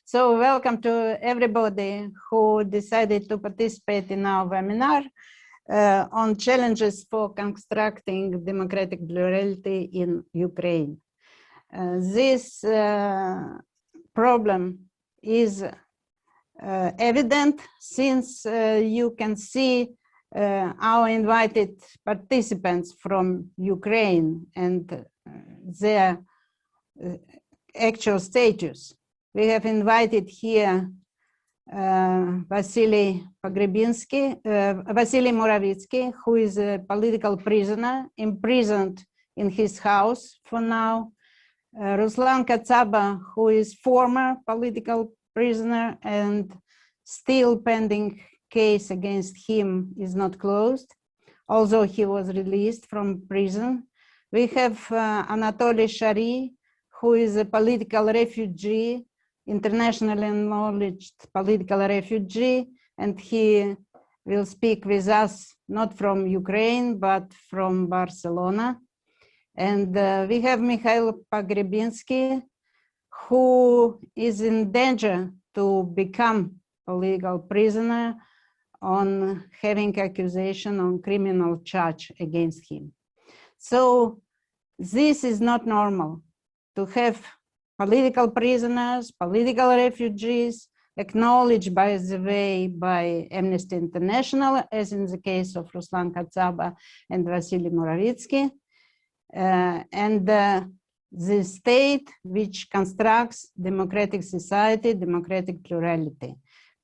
So welcome to everybody who decided to participate in our webinar on challenges for constructing democratic plurality in Ukraine. This problem is evident since you can see our invited participants from Ukraine and their actual status. We have invited here Vasily Moravitsky, who is a political prisoner, imprisoned in his house for now. Ruslan Katsaba, who is former political prisoner and still pending case against him is not closed, although he was released from prison. We have Anatoly Shary, who is a political refugee, internationally acknowledged political refugee, and he will speak with us not from Ukraine, but from Barcelona. And we have Mikhail Pogrebinsky, who is in danger to become a legal prisoner on having accusation on criminal charge against him. So this is not normal to have political prisoners, political refugees, acknowledged, by the way, by Amnesty International, as in the case of Ruslan Katsaba and Vasily Moravitsky, and the state which constructs democratic society, democratic plurality.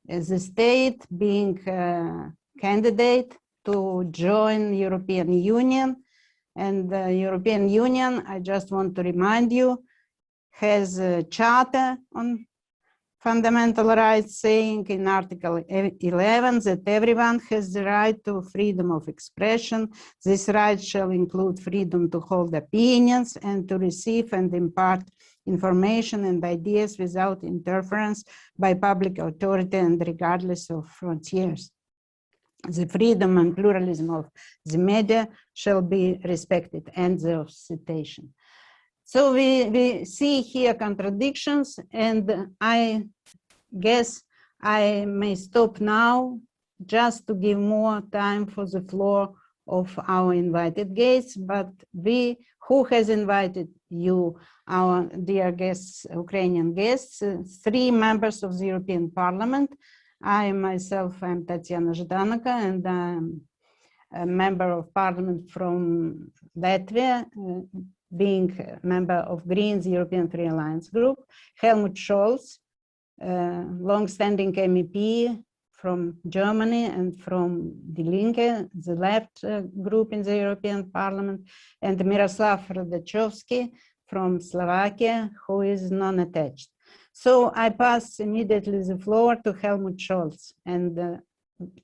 The state being a candidate to join European Union, and the European Union, I just want to remind you, has a charter on fundamental rights saying in Article 11 that everyone has the right to freedom of expression. This right shall include freedom to hold opinions and to receive and impart information and ideas without interference by public authority and regardless of frontiers. The freedom and pluralism of the media shall be respected. End of citation. So we see here contradictions, and I guess I may stop now just to give more time for the floor of our invited guests. But who has invited you, our dear guests, Ukrainian guests, 3 members of the European Parliament. I myself am Tatiana Zhdanoka, and I'm a member of Parliament from Latvia, being a member of Greens European Free Alliance Group. Helmut Scholz, long-standing MEP from Germany and from Die Linke, the left group in the European Parliament, and Miroslav Radachowski from Slovakia, who is non-attached. So I pass immediately the floor to Helmut Scholz and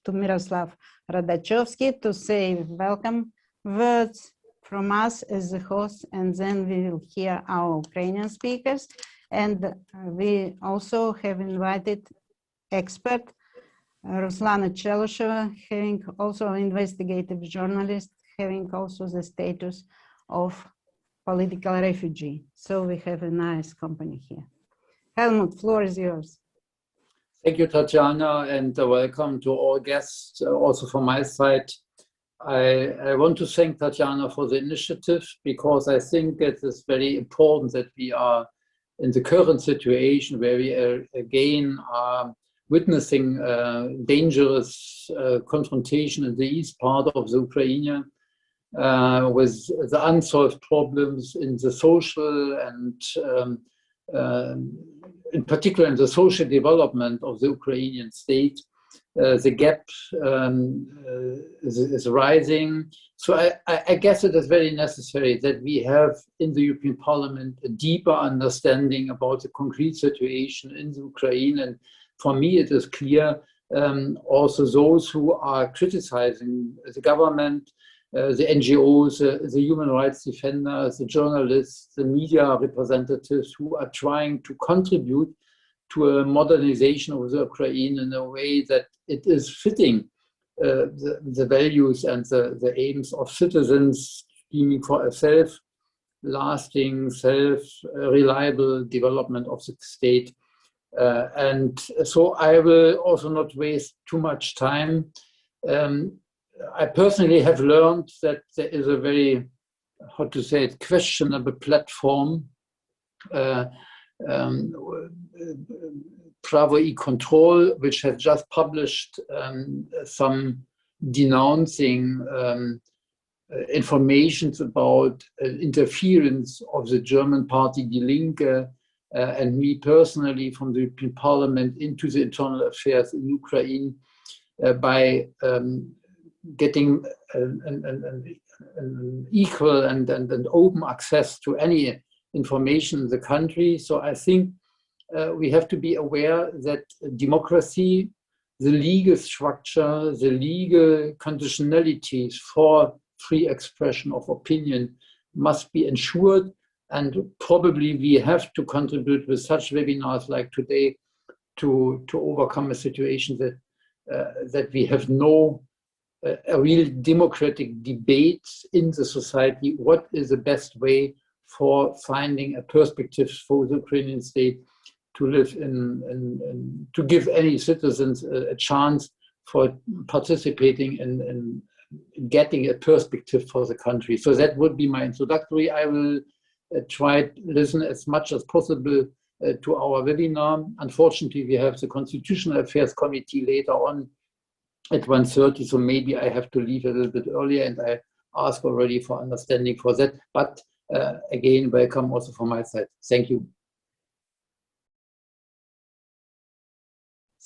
to Miroslav Radachowski to say welcome words from us as the host, and then we will hear our Ukrainian speakers. And we also have invited expert Ruslana Chelosheva, having also investigative journalist, having also the status of political refugee. So we have a nice company here. Helmut, floor is yours. Thank you, Tatiana, and welcome to all guests, also from my side. I want to thank Tatiana for the initiative, because I think it is very important that we are in the current situation where we again are witnessing dangerous confrontation in the east part of the Ukraine with the unsolved problems in the social and in particular in the social development of the Ukrainian state. The gap is rising. So I guess it is very necessary that we have in the European Parliament a deeper understanding about the concrete situation in the Ukraine. And for me, it is clear also those who are criticizing the government, the NGOs, the human rights defenders, the journalists, the media representatives who are trying to contribute to a modernization of the Ukraine in a way that it is fitting the values and the aims of citizens, aiming for a self-lasting, self-reliable development of the state. And so I will also not waste too much time. I personally have learned that there is a very, how to say it, questionable platform, Bravo e-Control, which has just published some denouncing informations about interference of the German party Die Linke and me personally from the European Parliament into the internal affairs in Ukraine by getting an equal and open access to any information in the country. So I think we have to be aware that democracy, the legal structure, the legal conditionalities for free expression of opinion must be ensured. And probably we have to contribute with such webinars like today to overcome a situation that that we have no a real democratic debate in the society. What is the best way for finding a perspective for the Ukrainian state to live in to give any citizens a chance for participating in getting a perspective for the country. So that would be my introductory. I will try to listen as much as possible to our webinar. Unfortunately, we have the Constitutional Affairs Committee later on at 1:30, so maybe I have to leave a little bit earlier, and I ask already for understanding for that. But again, welcome also from my side. Thank you.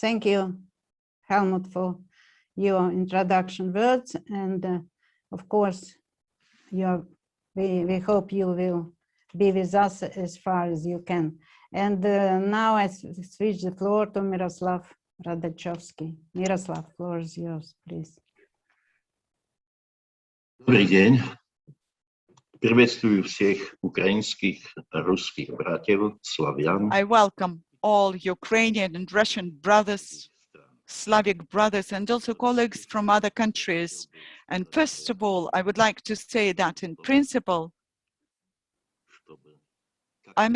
Thank you, Helmut, for your introduction words. And of course, we hope you will be with us as far as you can. And now I switch the floor to Miroslav Radachowski. Miroslav, floor is yours, please. Dobrý deň. Приветствую всех украинских, русских братьев, славян. I welcome all Ukrainian and Russian brothers, Slavic brothers, and also colleagues from other countries. And first of all, I would like to say that in principle, I'm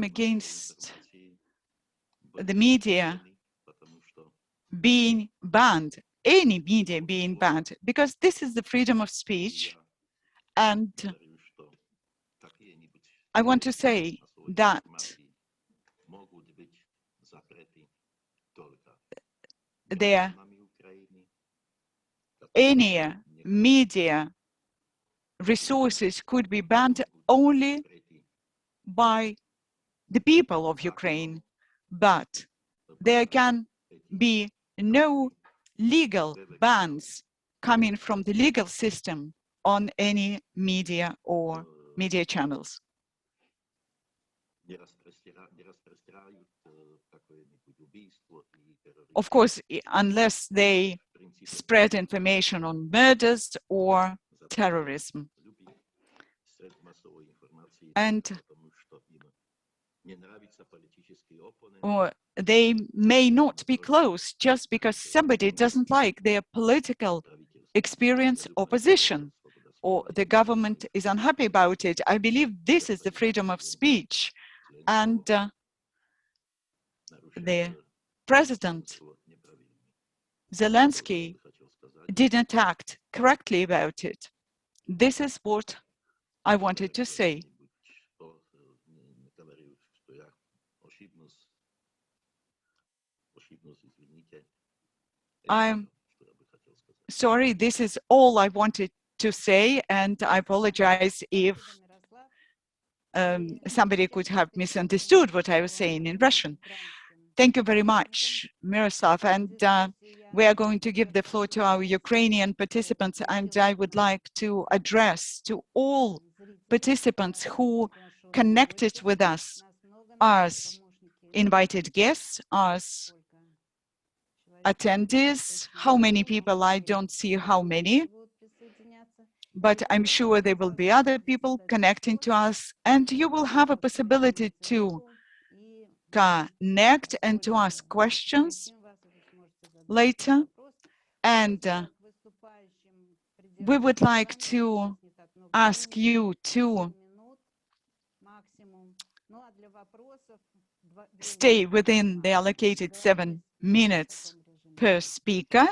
against the media being banned, any media being banned, because this is the freedom of speech. And I want to say that any media resources could be banned only by the people of Ukraine, but there can be no legal bans coming from the legal system on any media or media channels. Of course, unless they spread information on murders or terrorism. And or they may not be closed just because somebody doesn't like their political experience or position, or the government is unhappy about it. I believe this is the freedom of speech, and the President Zelensky didn't act correctly about it. This is what I wanted to say. I'm sorry, this is all I wanted to say, and I apologize if somebody could have misunderstood what I was saying in Russian. Thank you very much, Miroslav, and we are going to give the floor to our Ukrainian participants, and I would like to address to all participants who connected with us as invited guests, as attendees. How many people? I don't see how many, but I'm sure there will be other people connecting to us, and you will have a possibility to connect and to ask questions later. And we would like to ask you to stay within the allocated 7 minutes per speaker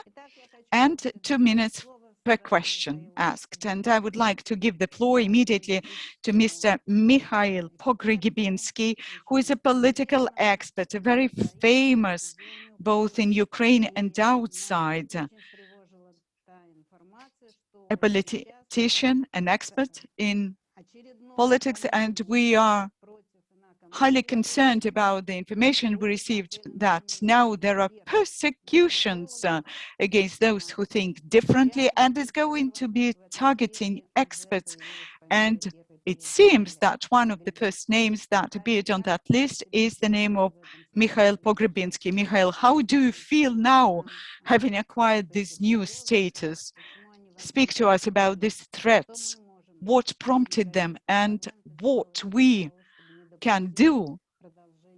and 2 minutes per question asked. And I would like to give the floor immediately to Mr. Mikhail Pogrebinsky, who is a political expert, a very famous both in Ukraine and outside, a politician, an expert in politics, and we are highly concerned about the information we received that now there are persecutions against those who think differently, and is going to be targeting experts. And it seems that one of the first names that appeared on that list is the name of Mikhail Pogrebinsky. Mikhail, how do you feel now, having acquired this new status? Speak to us about these threats, what prompted them, and what we can do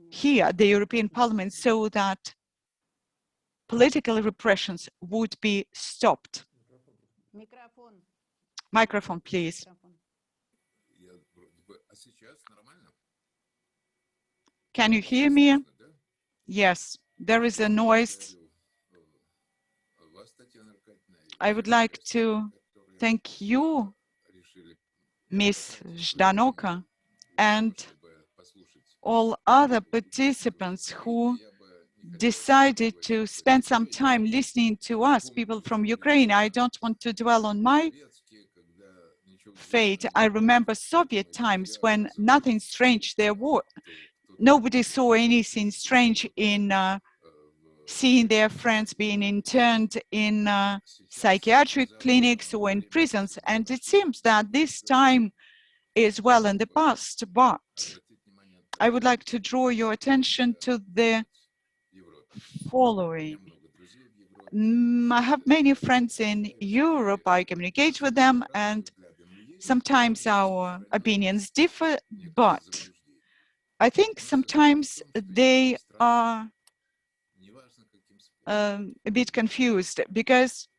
here at the European Parliament so that political repressions would be stopped. Microphone, please. Can you hear me? Yes, there is a noise. I would like to thank you, Ms. Ždanoka, and all other participants who decided to spend some time listening to us, people from Ukraine. I don't want to dwell on my fate. I remember Soviet times when nothing strange there was. Nobody saw anything strange in seeing their friends being interned in psychiatric clinics or in prisons. And it seems that this time is well in the past, but I would like to draw your attention to the following. I have many friends in Europe. I communicate with them, and sometimes our opinions differ, but I think sometimes they are a bit confused, because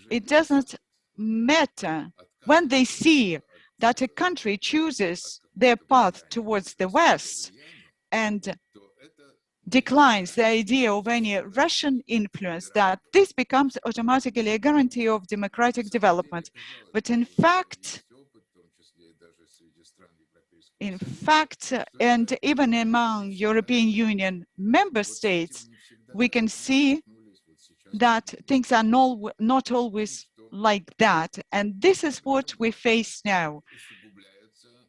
it doesn't matter when they see that a country chooses their path towards the West and declines the idea of any Russian influence, that this becomes automatically a guarantee of democratic development. But in fact, and even among European Union member states, we can see that things are not always like that. And this is what we face now.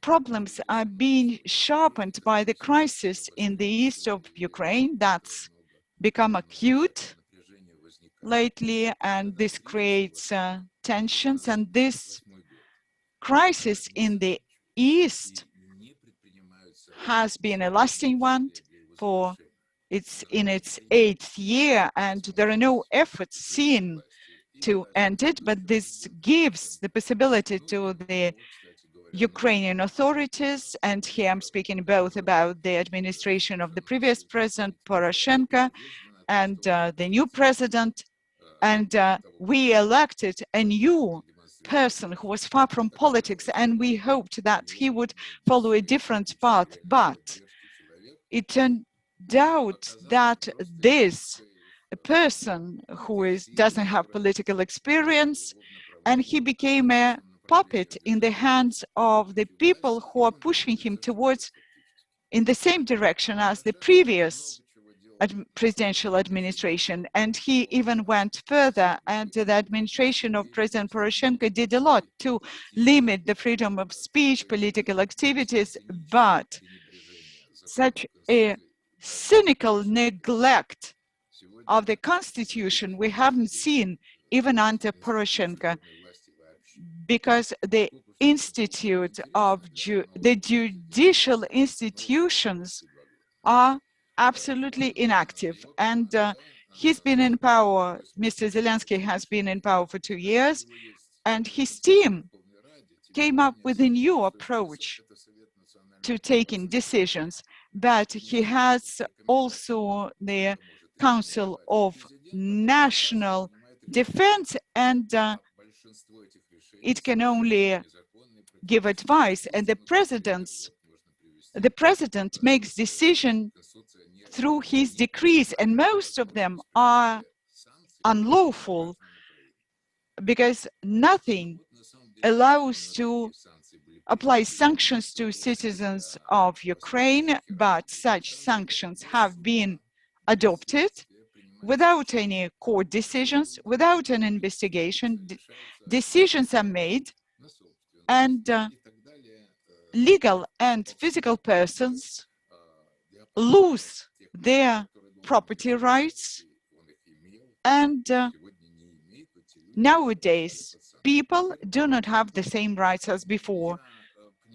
Problems are being sharpened by the crisis in the east of Ukraine that's become acute lately, and this creates tensions. And this crisis in the east has been a lasting one for in its 8th year, and there are no efforts seen to end it, but this gives the possibility to the Ukrainian authorities, and here I'm speaking both about the administration of the previous president, Poroshenko, and the new president, and we elected a new person who was far from politics, and we hoped that he would follow a different path, but it turned out that this person who doesn't have political experience, and he became a puppet in the hands of the people who are pushing him towards in the same direction as the previous presidential administration. And he even went further, and the administration of President Poroshenko did a lot to limit the freedom of speech, political activities, but such a cynical neglect of the constitution we haven't seen even under Poroshenko, because the judicial institutions are absolutely inactive. And he's been in power, Mr. Zelensky has been in power for 2 years, and his team came up with a new approach to taking decisions, but he has also the Council of National Defense, and it can only give advice, and the president's the president makes decision through his decrees, and most of them are unlawful because nothing allows to apply sanctions to citizens of Ukraine, but such sanctions have been adopted without any court decisions, without an investigation. Decisions are made, and legal and physical persons lose their property rights, and nowadays people do not have the same rights as before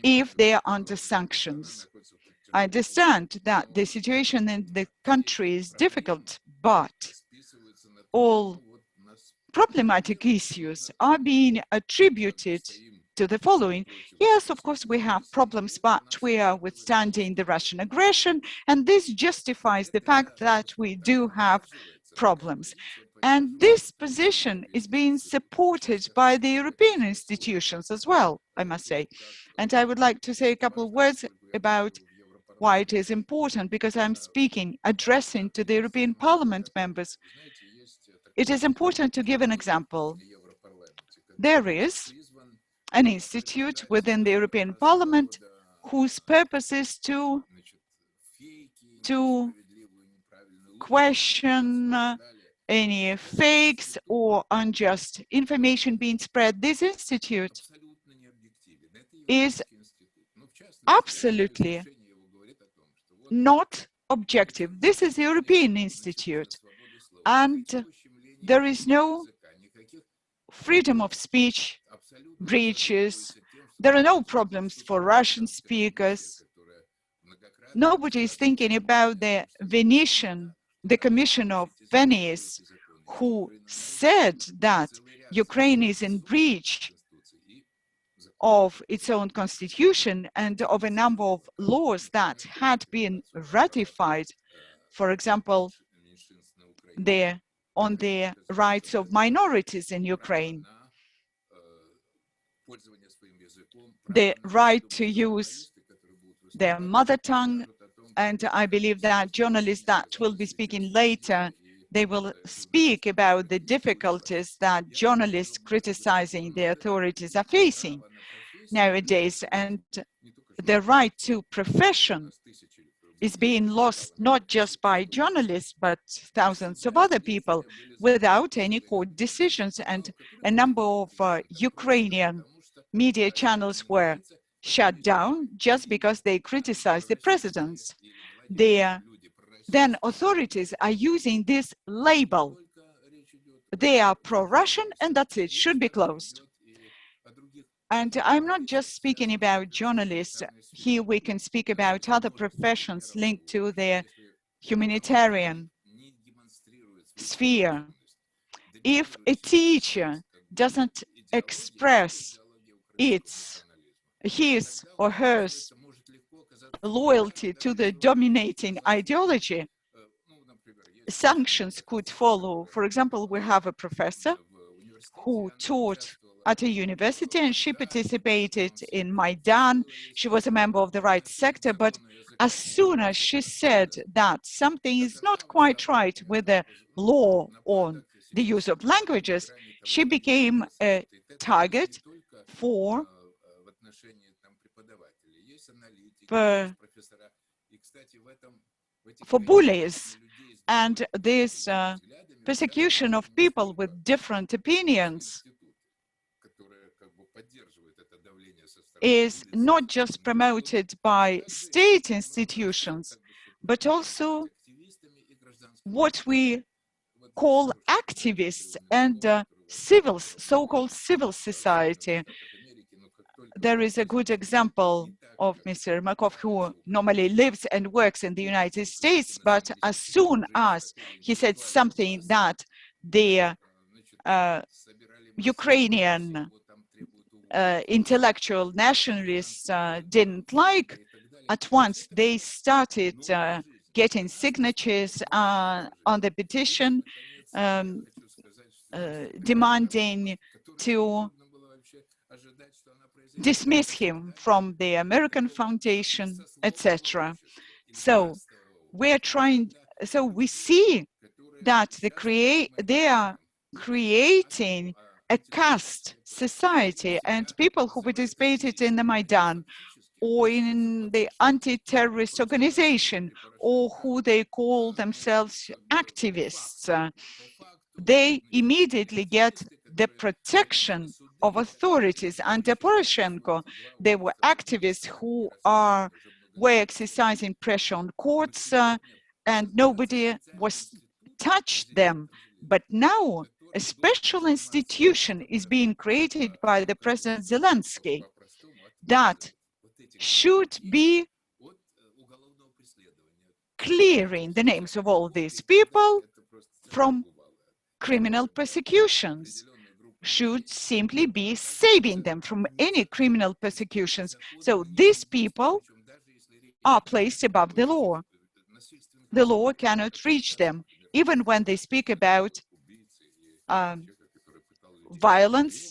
if they are under sanctions. I understand that the situation in the country is difficult, but all problematic issues are being attributed to the following. Yes, of course, we have problems, but we are withstanding the Russian aggression, and this justifies the fact that we do have problems. And this position is being supported by the European institutions as well, I must say. And I would like to say a couple of words about why it is important, because I'm speaking, addressing to the European Parliament members. It is important to give an example. There is an institute within the European Parliament whose purpose is to question any fakes or unjust information being spread. This institute is absolutely not objective. This is the European Institute, and there is no freedom of speech breaches. There are no problems for Russian speakers. Nobody is thinking about the Commission of Venice, who said that Ukraine is in breach of its own constitution and of a number of laws that had been ratified, for example, on the rights of minorities in Ukraine, the right to use their mother tongue. And I believe that journalists that will be speaking later, they will speak about the difficulties that journalists criticizing the authorities are facing nowadays. And the right to profession is being lost not just by journalists, but thousands of other people without any court decisions. And a number of Ukrainian media channels were shut down just because they criticized the presidents. Then authorities are using this label. They are pro-Russian, and that's it, should be closed. And I'm not just speaking about journalists. Here we can speak about other professions linked to the humanitarian sphere. If a teacher doesn't express his or her loyalty to the dominating ideology, sanctions could follow. For example, we have a professor who taught at a university, and she participated in Maidan. She was a member of the right sector, but as soon as she said that something is not quite right with the law on the use of languages, she became a target for bullies. And this persecution of people with different opinions is not just promoted by state institutions, but also what we call activists and so-called civil society. There is a good example of Mr. Makov, who normally lives and works in the United States, but as soon as he said something that the Ukrainian intellectual nationalists didn't like, at once they started getting signatures on the petition demanding to dismiss him from the American Foundation, etc. So we're trying, so we see that they are creating a caste society, and people who participated in the Maidan or in the anti-terrorist organization, or who they call themselves activists, they immediately get the protection of authorities. Under Poroshenko, there were activists who were exercising pressure on courts, and nobody was touched them. But now a special institution is being created by the President Zelensky that should be clearing the names of all these people from criminal persecutions, should simply be saving them from any criminal persecutions. So these people are placed above the law. The law cannot reach them, even when they speak about violent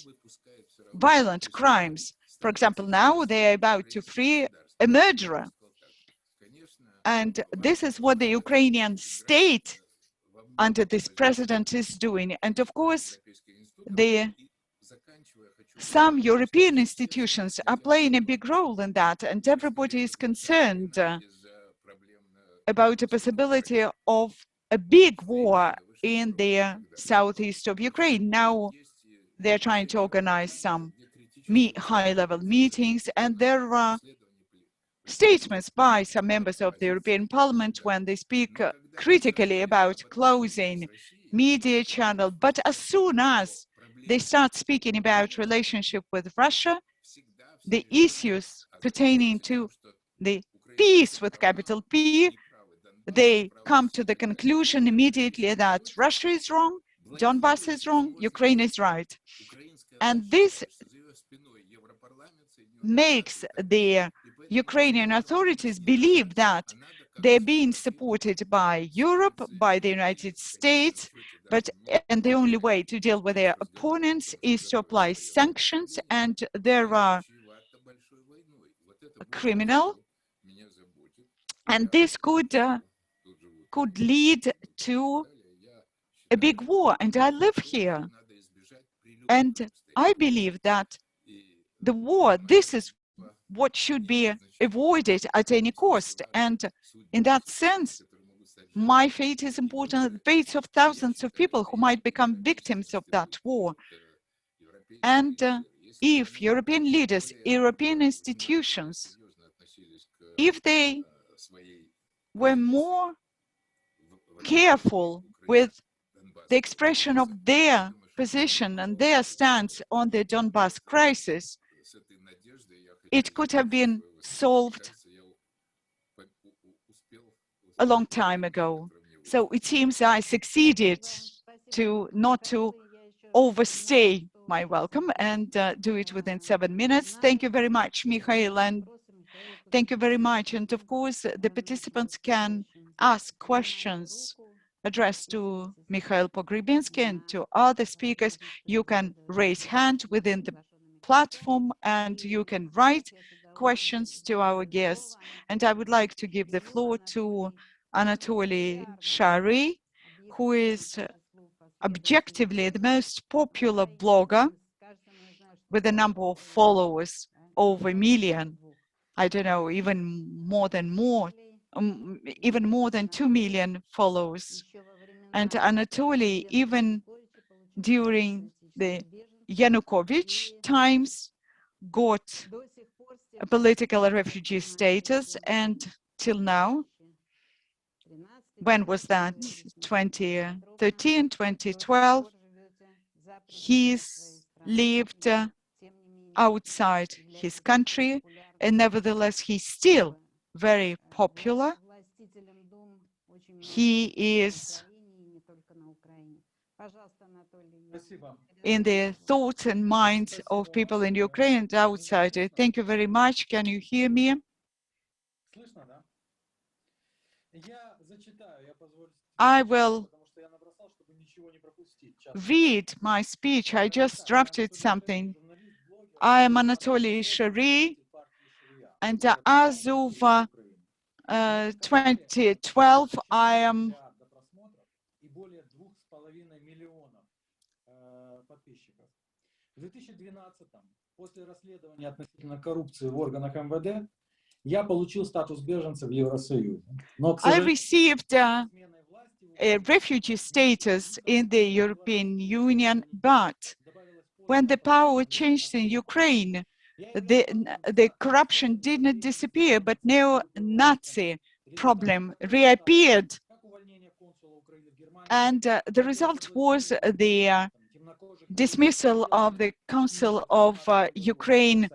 crimes. For example, now they are about to free a murderer. And this is what the Ukrainian state under this president is doing. And of course, some European institutions are playing a big role in that, and everybody is concerned about the possibility of a big war in the southeast of Ukraine. Now they're trying to organize some high-level meetings, and there are statements by some members of the European Parliament when they speak critically about closing media channel. But as soon as they start speaking about relationship with Russia, the issues pertaining to the peace with capital P, they come to the conclusion immediately that Russia is wrong, Donbass is wrong, Ukraine is right. And this makes the Ukrainian authorities believe that they're being supported by Europe, by the United States, and the only way to deal with their opponents is to apply sanctions, and there are criminal, and this could lead to a big war. And I live here, and I believe that the war, this is what should be avoided at any cost. And in that sense, my fate is important, the fates of thousands of people who might become victims of that war. And if European leaders, European institutions, if they were more careful with the expression of their position and their stance on the Donbass crisis, it could have been solved a long time ago. So it seems I succeeded not to overstay my welcome and do it within 7 minutes. Thank you very much, Mikhail, and thank you very much. And of course, the participants can ask questions addressed to Mikhail Pogrebinsky and to other speakers. You can raise hand within the platform and you can write questions to our guests. And I would like to give the floor to Anatoly Shary, who is objectively the most popular blogger with a number of followers over a million. I don't know, even more than 2 million followers. And Anatoly, even during the Yanukovych times, got a political refugee status, and till now, when was that? 2013, 2012, he's lived outside his country, and nevertheless, he's still very popular. He is in the thoughts and minds of people in Ukraine and outside it. Thank you very much. Can you hear me? I will read my speech. I just drafted something I am Anatoly Shary, and as of 2012, I am В 2012-м, после расследования относительно коррупции в органах МВД, я получил статус беженца в Евросоюзе. Но, к I сожалению, received a refugee status in the European Union, but when the power changed in Ukraine, the corruption did not disappear, but neo-Nazi problem reappeared. And the result was the dismissal of the Council of Ukraine.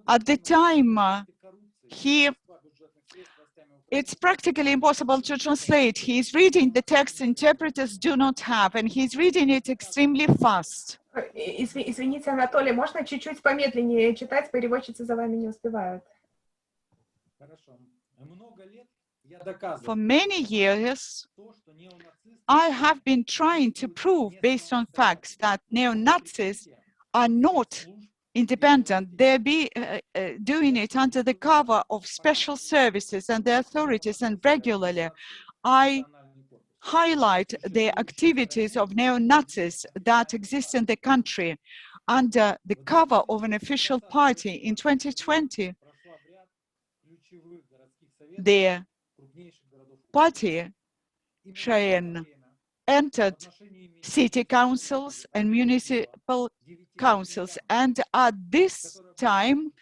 At the time, it's practically impossible to translate. He's reading the text interpreters do not have, and he's reading it extremely fast. Извините, Анатолий, можно чуть-чуть помедленнее читать? Переводчицы за вами не успевают. For many years, I have been trying to prove, based on facts, that neo-Nazis are not independent. They're doing it under the cover of special services and the authorities, and regularly I highlight the activities of neo-Nazis that exist in the country under the cover of an official party. In 2020, the party Cheyenne entered city councils and municipal councils, and at this time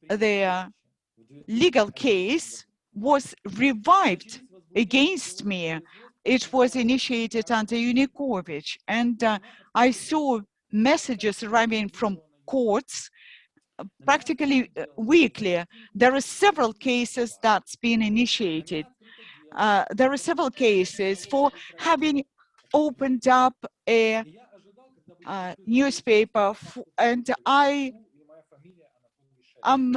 the legal case was revived against me. It was initiated under Yanukovych, and I saw messages arriving from courts practically weekly. There are several cases that's been initiated. There are several cases for having opened up a newspaper, and I am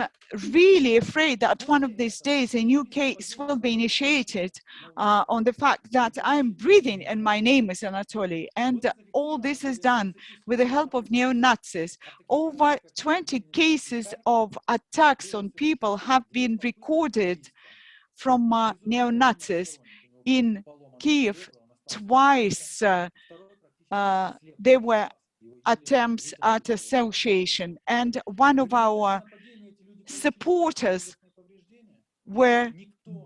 really afraid that one of these days a new case will be initiated on the fact that I am breathing and my name is Anatoly. And all this is done with the help of neo-Nazis. Over 20 cases of attacks on people have been recorded from neo-Nazis. In Kiev, twice there were attempts at association, and one of our supporters were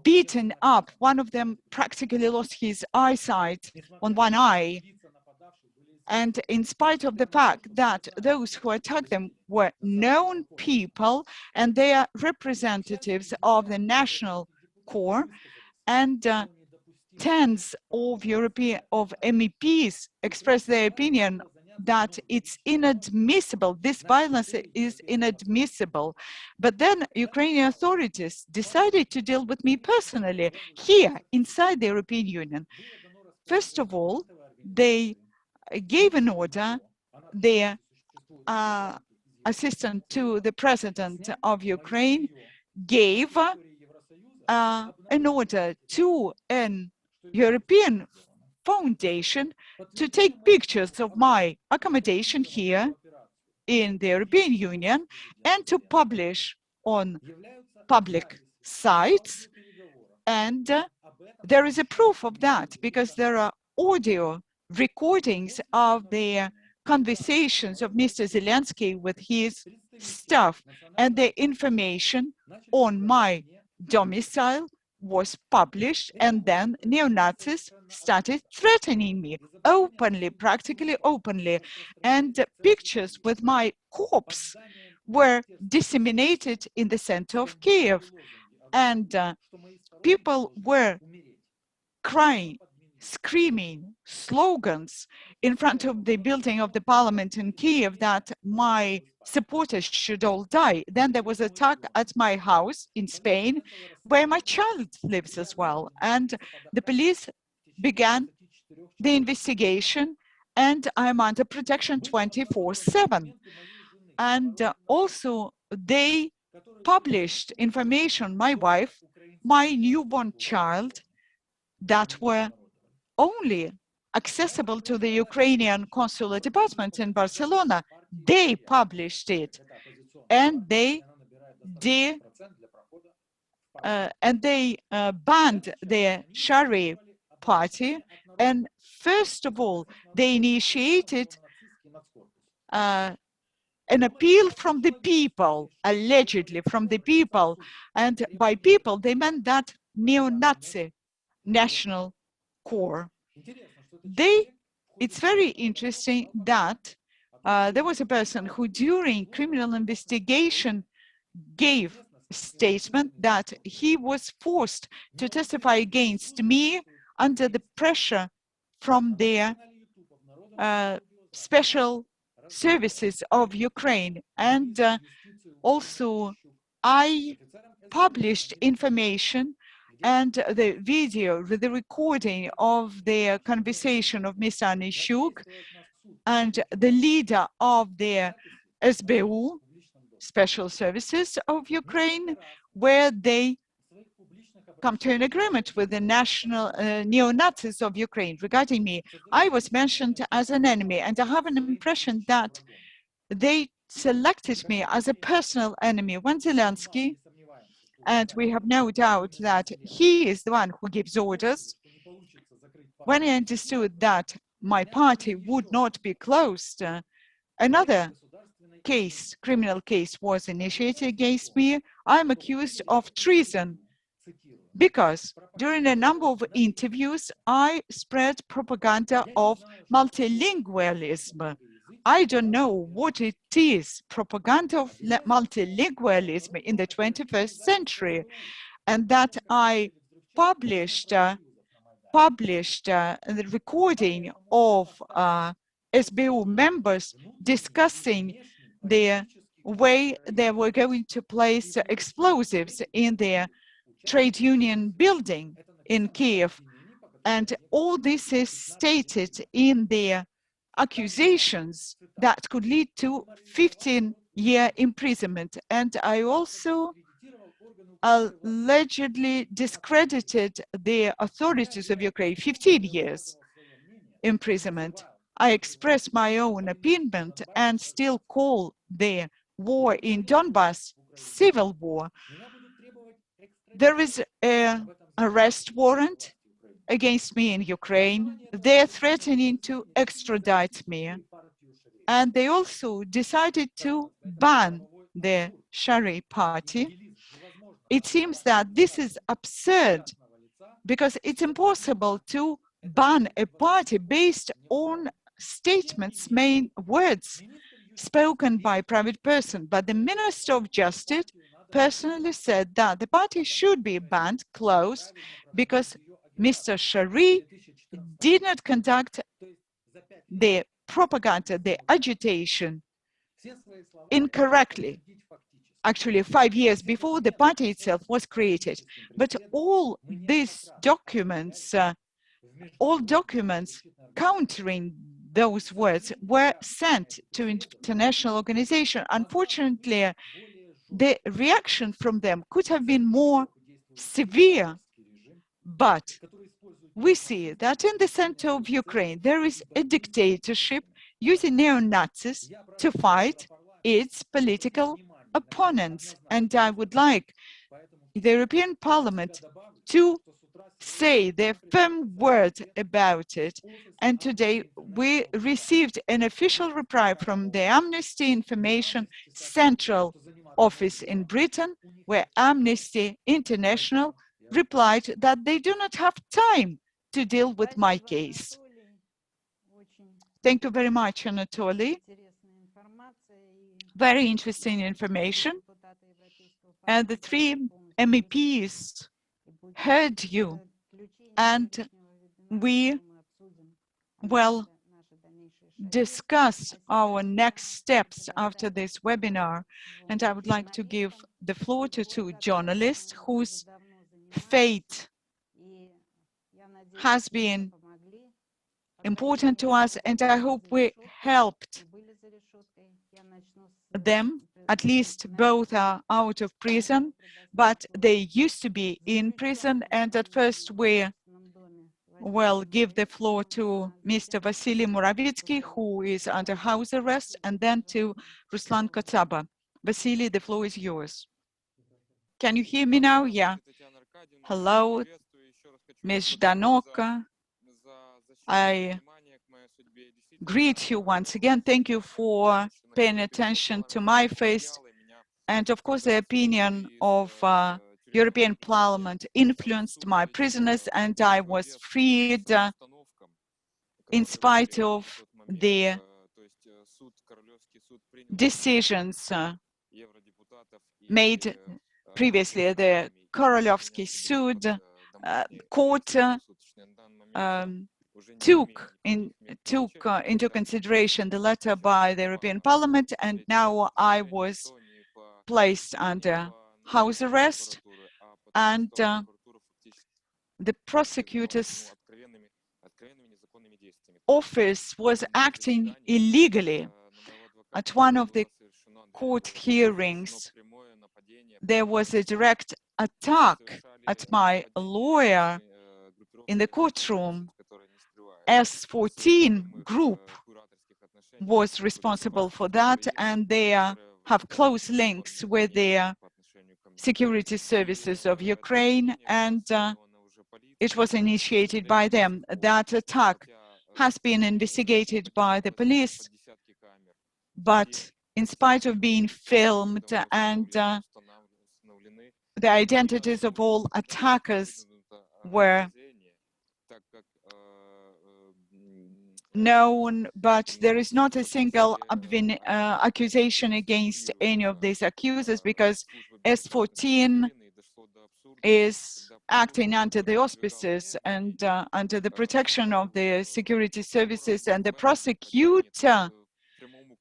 beaten up. One of them practically lost his eyesight on one eye. And in spite of the fact that those who attacked them were known people and they are representatives of the National Core, and tens of MEPs expressed their opinion that it's inadmissible, this violence is inadmissible. But then Ukrainian authorities decided to deal with me personally here inside the European Union. First of all, they gave an order, their assistant to the president of Ukraine gave an order to an European foundation to take pictures of my accommodation here in the European Union and to publish on public sites. And there is a proof of that because there are audio recordings of the conversations of Mr. Zelensky with his staff, and the information on my domicile was published, and then neo-Nazis started threatening me openly, practically openly, and pictures with my corpse were disseminated in the center of Kiev, and people were crying, screaming slogans in front of the building of the parliament in Kiev that my supporters should all die. Then there was an attack at my house in Spain, where my child lives as well. And the police began the investigation, and I'm under protection 24/7. And also they published information, my wife, my newborn child, that were only accessible to the Ukrainian consular department in Barcelona. They published it, and they banned the Shari party. And first of all, they initiated an appeal from the people, allegedly from the people. And by people, they meant that neo-Nazi national core. It's very interesting that there was a person who during criminal investigation gave a statement that he was forced to testify against me under the pressure from their special services of Ukraine. And also I published information and the video with the recording of the conversation of Mr. Anishuk and the leader of the SBU, Special Services of Ukraine, where they come to an agreement with the national neo-Nazis of Ukraine regarding me. I was mentioned as an enemy, and I have an impression that they selected me as a personal enemy. When Zelensky, and we have no doubt that he is the one who gives orders, when I understood that my party would not be closed, another case, criminal case, was initiated against me. I'm accused of treason because during a number of interviews, I spread propaganda of multilingualism. I don't know what it is, propaganda of multilingualism in the 21st century, and that I published the recording of SBU members discussing the way they were going to place explosives in their trade union building in Kiev. And all this is stated in their accusations that could lead to 15-year imprisonment. And I also allegedly discredited the authorities of Ukraine, 15 years imprisonment. I express my own opinion and still call the war in Donbass civil war. There is an arrest warrant against me in Ukraine. They're threatening to extradite me. And they also decided to ban the Shari party. It seems that this is absurd because it's impossible to ban a party based on statements, main words spoken by a private person. But the Minister of Justice personally said that the party should be banned, closed, because Mr. Shari did not conduct the propaganda, the agitation incorrectly. Actually, 5 years before the party itself was created. But all these documents, all documents countering those words were sent to international organization. Unfortunately, the reaction from them could have been more severe, but we see that in the center of Ukraine, there is a dictatorship using neo-Nazis to fight its political opponents. And I would like the European Parliament to say their firm word about it. And today we received an official reply from the Amnesty Information Central Office in Britain, where Amnesty International replied that they do not have time to deal with my case. Thank you very much, Anatoly. Very interesting information. And the 3 MEPs heard you, and we will discuss our next steps after this webinar. And I would like to give the floor to 2 journalists whose fate has been important to us, and I hope we helped them. At least both are out of prison, but they used to be in prison, and at first we will give the floor to Mr. Vasily Muravitsky, who is under house arrest, and then to Ruslan Kotsaba. Vasily, the floor is yours. Can you hear me now? Yeah. Hello, Ms. Ždanoka. I greet you once again. Thank you for paying attention to my face. And of course, the opinion of European Parliament influenced my prisoners, and I was freed in spite of the decisions made previously. The Korolyovsky court took into consideration the letter by the European Parliament, and now I was placed under house arrest, and the prosecutor's office was acting illegally. At one of the court hearings, there was a direct attack at my lawyer in the courtroom. S14 group was responsible for that, and they have close links with the security services of Ukraine, and it was initiated by them. That attack has been investigated by the police, but in spite of being filmed and the identities of all attackers were known, but there is not a single accusation against any of these accusers, because S14 is acting under the auspices and under the protection of the security services, and the prosecutor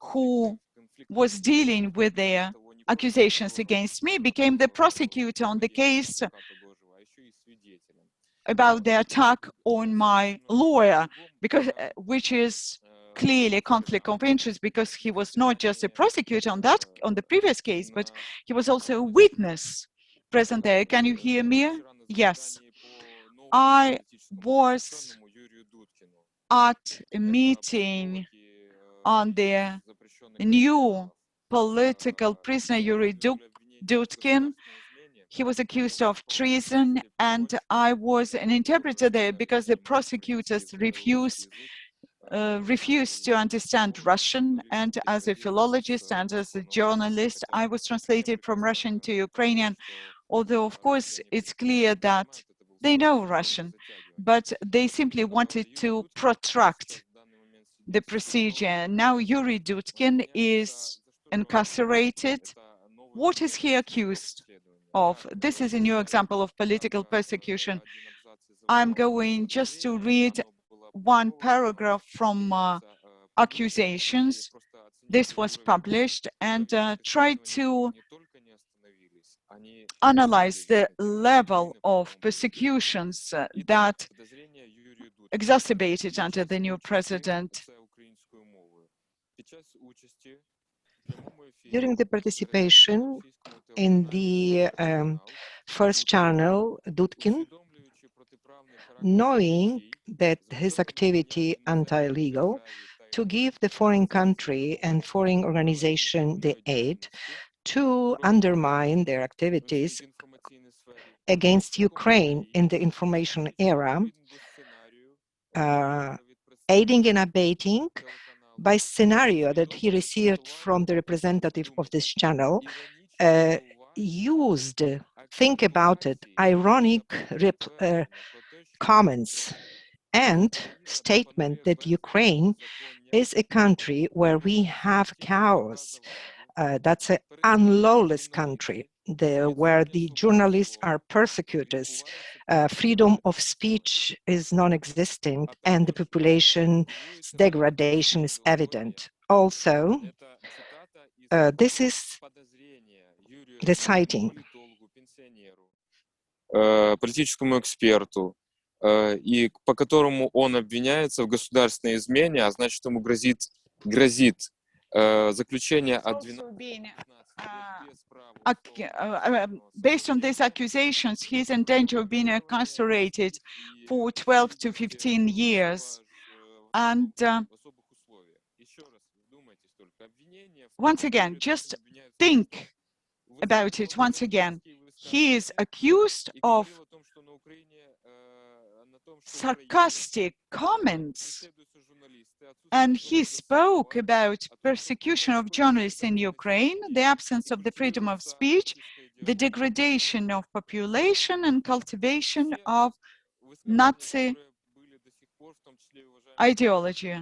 who was dealing with the accusations against me became the prosecutor on the case about the attack on my lawyer, because which is clearly a conflict of interest, because he was not just a prosecutor on the previous case, but he was also a witness present there. Can you hear me? Yes. I was at a meeting on the new political prisoner Yuri Dutkin. He was accused of treason, and I was an interpreter there because the prosecutors refused to understand Russian, and as a philologist and as a journalist, I was translated from Russian to Ukrainian, although of course it's clear that they know Russian, but they simply wanted to protract the procedure. Now Yuri Dutkin is incarcerated. What is he accused of? This is a new example of political persecution. I'm going just to read one paragraph from accusations. This was published, and tried to analyze the level of persecutions that exacerbated under the new president. During the participation in the first channel, Dutkin, knowing that his activity anti-legal, to give the foreign country and foreign organization the aid to undermine their activities against Ukraine in the information era, aiding and abetting by scenario that he received from the representative of this channel, used, think about it, ironic comments and statement that Ukraine is a country where we have chaos. That's an unlawless country, where the journalists are persecuted, freedom of speech is non-existent, and the population's degradation is evident. Also, this is the citing. Политическому эксперту, и по которому он обвиняется в государственной измене, а значит, ему грозит заключение от 12 based on these accusations, he's in danger of being incarcerated for 12 to 15 years. And once again, just think about it once again. He is accused of sarcastic comments, and he spoke about persecution of journalists in Ukraine, the absence of the freedom of speech, the degradation of population, and cultivation of Nazi ideology.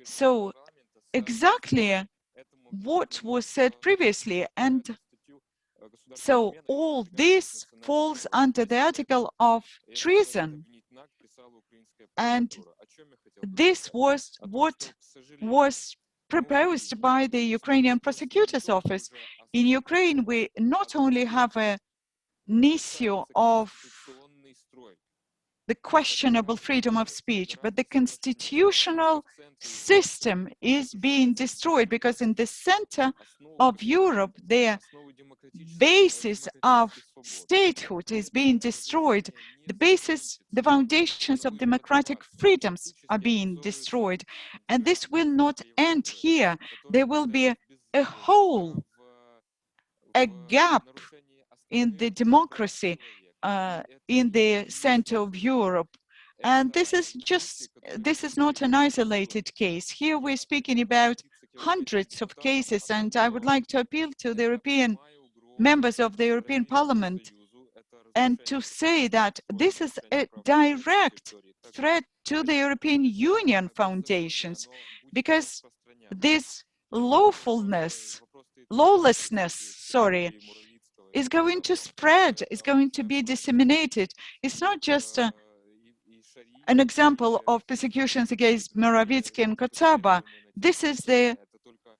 So exactly what was said previously, and so all this falls under the article of treason. And this was what was proposed by the Ukrainian prosecutor's office. In Ukraine, we not only have an issue of the questionable freedom of speech, but the constitutional system is being destroyed, because in the center of Europe, the basis of statehood is being destroyed. The basis, the foundations of democratic freedoms are being destroyed. And this will not end here. There will be a hole, a gap in the democracy in the center of Europe. And this is not an isolated case. Here we're speaking about hundreds of cases, and I would like to appeal to the European members of the European Parliament and to say that this is a direct threat to the European Union foundations, because this lawlessness, is going to spread, is going to be disseminated. It's not just an example of persecutions against Morawiecki and Kotsaba. This is the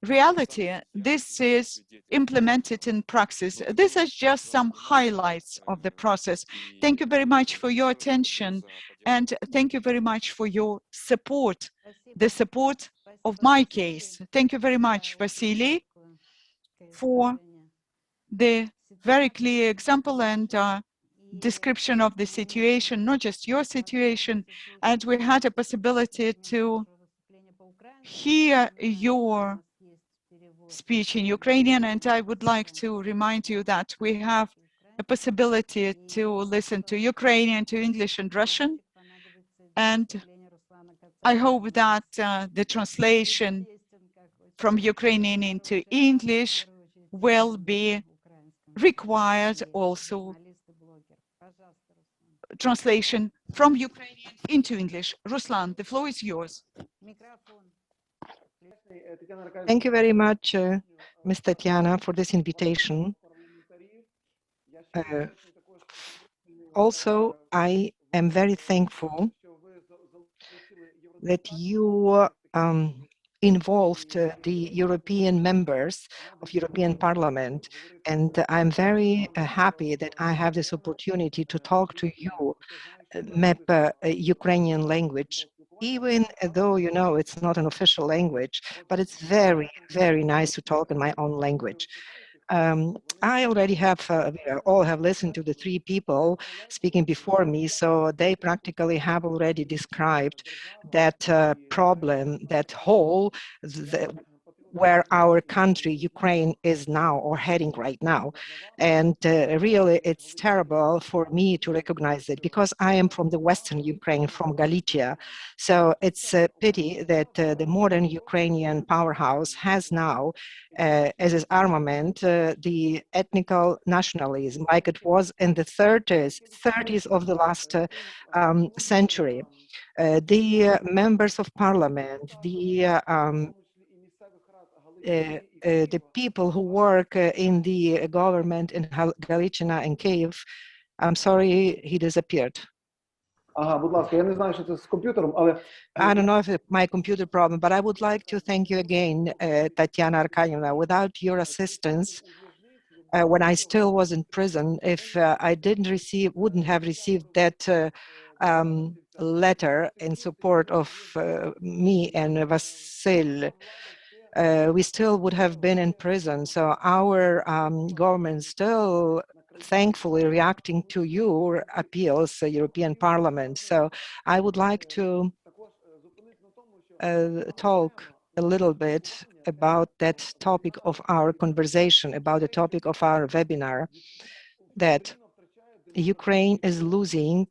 reality. This is implemented in practice. This is just some highlights of the process. Thank you very much for your attention, and thank you very much for your support, the support of my case. Thank you very much, Vasily, for the very clear example and description of the situation, not just your situation. And we had a possibility to hear your speech in Ukrainian, and I would like to remind you that we have a possibility to listen to Ukrainian, to English and Russian. And I hope that the translation from Ukrainian into English will be required, also translation from Ukrainian into English. Ruslan, the floor is yours. Thank you very much, Ms. Tatiana, for this invitation. Also, I am very thankful that you involved the European members of European Parliament, and I'm very happy that I have this opportunity to talk to you, MEP Ukrainian language, even though, you know, it's not an official language, but it's very, very nice to talk in my own language. I already have, we all have listened to the three people speaking before me, so they practically have already described that problem, that hole, where our country, Ukraine, is now or heading right now. And really, it's terrible for me to recognize it, because I am from the Western Ukraine, from Galicia. So it's a pity that the modern Ukrainian powerhouse has now, as its armament, the ethnical nationalism, like it was in the 30s of the last century. The members of parliament, the people who work in the government in Galiciana and Kyiv, I'm sorry, he disappeared. I don't know if it's my computer problem, but I would like to thank you again, Tatiana Arkadievna. Without your assistance, when I still was in prison, if I wouldn't have received that letter in support of me and Vasil, we still would have been in prison. So our government still thankfully reacting to your appeals, the European Parliament. So I would like to talk a little bit about that topic of our conversation, about the topic of our webinar, that Ukraine is losing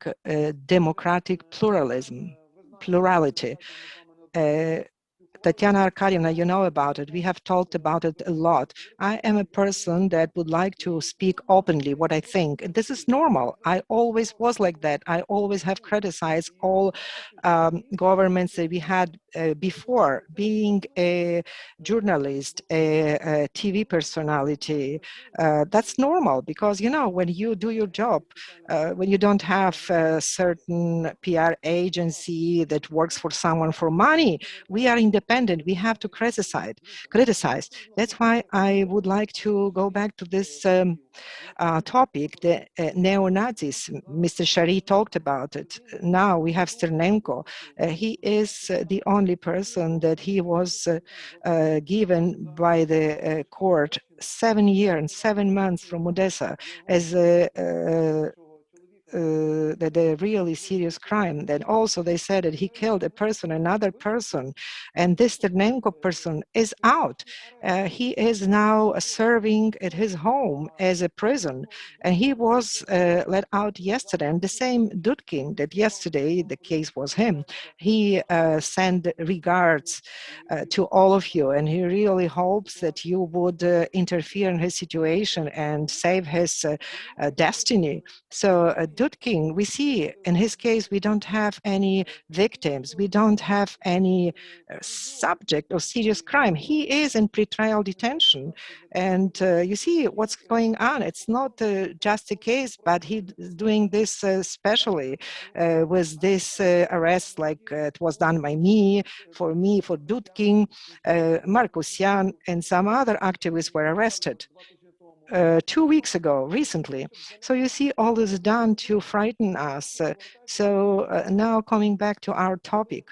democratic plurality. Tatiana Arkadievna, you know about it. We have talked about it a lot. I am a person that would like to speak openly what I think. And this is normal. I always was like that. I always have criticized all governments that we had before. Being a journalist, a TV personality, that's normal because, you know, when you do your job, when you don't have a certain PR agency that works for someone for money, we are independent. We have to criticize. That's why I would like to go back to this topic, the neo-Nazis. Mr. Shari talked about it. Now we have Sternenko. He is the only person that he was given by the court 7 years and 7 months from Odessa as a really serious crime. Then also they said that he killed a person, another person, and this Ternenko person is out. He is now serving at his home as a prison, and he was let out yesterday. And the same Dudkin, that yesterday the case was him, he sent regards to all of you, and he really hopes that you would interfere in his situation and save his destiny. So Dudkin, we see in his case, we don't have any victims. We don't have any subject of serious crime. He is in pretrial detention. And you see what's going on. It's not just a case, but he's doing this especially with this arrest like it was done by me, for Dudkin, Markusyan, and some other activists were arrested 2 weeks ago, recently. So you see, all this is done to frighten us. Now coming back to our topic,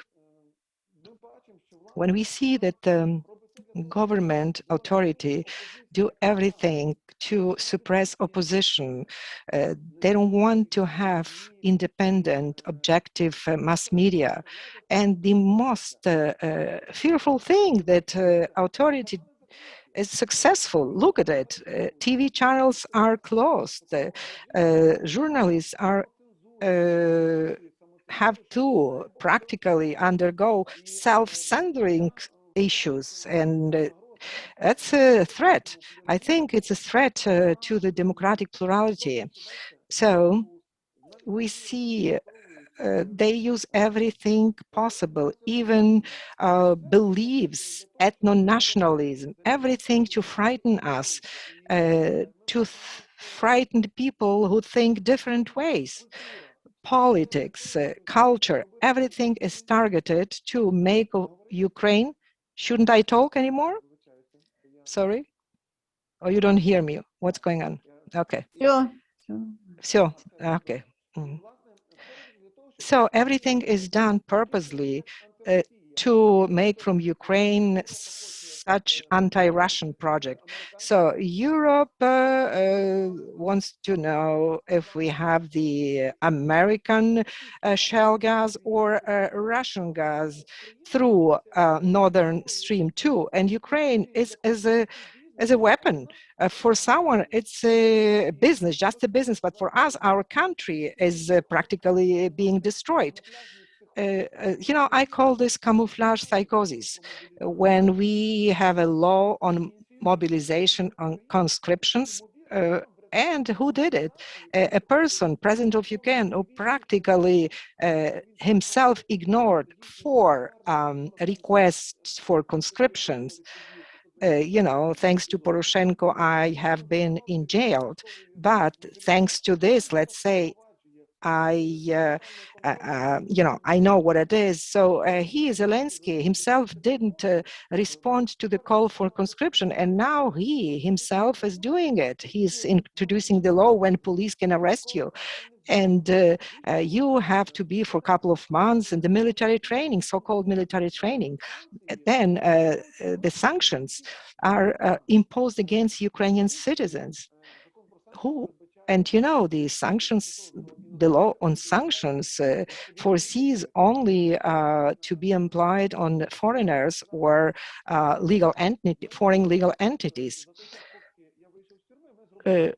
when we see that the government authority do everything to suppress opposition, they don't want to have independent, objective mass media. And the most fearful thing that authority is successful. Look at it. TV channels are closed. Journalists are have to practically undergo self-censoring issues, and that's a threat. I think it's a threat to the democratic plurality. So we see they use everything possible, even beliefs, ethno-nationalism, everything to frighten us, to frighten the people who think different ways. Politics, culture, everything is targeted to make Ukraine. Shouldn't I talk anymore? Sorry? Oh, you don't hear me. What's going on? Okay. Sure. So, okay. So everything is done purposely to make from Ukraine such anti-Russian project. So Europe wants to know if we have the American shale gas or Russian gas through Northern Stream 2, and Ukraine is as a weapon. For someone, it's a business, just a business, but for us, our country is practically being destroyed. You know, I call this camouflage psychosis. When we have a law on mobilization on conscriptions, and who did it? A person, President of Ukraine, who practically himself ignored 4 requests for conscriptions. You know, thanks to Poroshenko, I have been in jail. But thanks to this, let's say, you know, I know what it is. So Zelensky himself didn't respond to the call for conscription, and now he himself is doing it. He's introducing the law when police can arrest you. and you have to be for a couple of months in the military training, so-called military training. Then the sanctions are imposed against Ukrainian citizens. And you know, the sanctions, the law on sanctions foresees only to be employed on foreigners or foreign legal entities.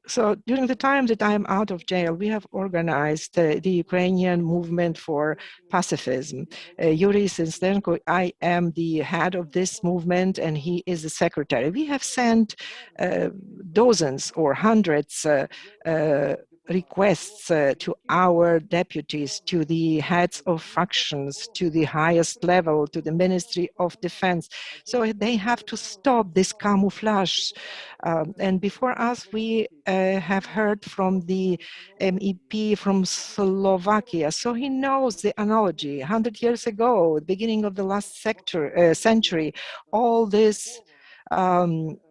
So during the time that I'm out of jail, we have organized the Ukrainian movement for pacifism. Yuri Sinstenko, I am the head of this movement, and he is the secretary. We have sent dozens or hundreds requests to our deputies, to the heads of factions, to the highest level, to the Ministry of Defense. So they have to stop this camouflage. And before us, we have heard from the MEP from Slovakia. So he knows the analogy. 100 years ago, beginning of the last century, all this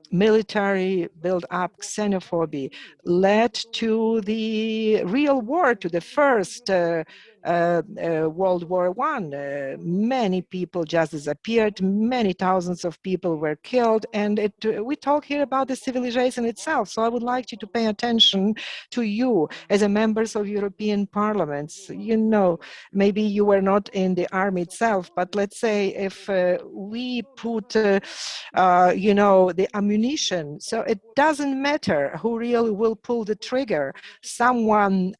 military build-up xenophobia led to the real war, to the first World War I. Many people just disappeared, many thousands of people were killed, and we talk here about the civilization itself. So I would like you to pay attention to you as a members of European parliaments. You know, maybe you were not in the army itself, but let's say if we put, you know, the ammunition, so it doesn't matter who really will pull the trigger, someone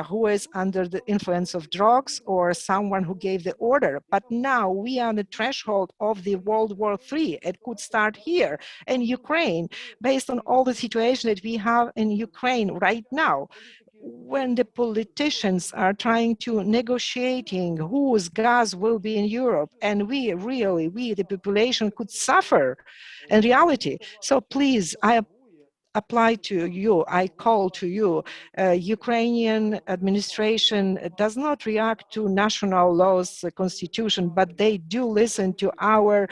who is under the influence of drugs or someone who gave the order. But now we are on the threshold of the World War III. It could start here in Ukraine, based on all the situation that we have in Ukraine right now. When the politicians are trying to negotiating whose gas will be in Europe, and we, the population, could suffer in reality. So please, I apply to you, I call to you, Ukrainian administration does not react to national laws, constitution, but they do listen to our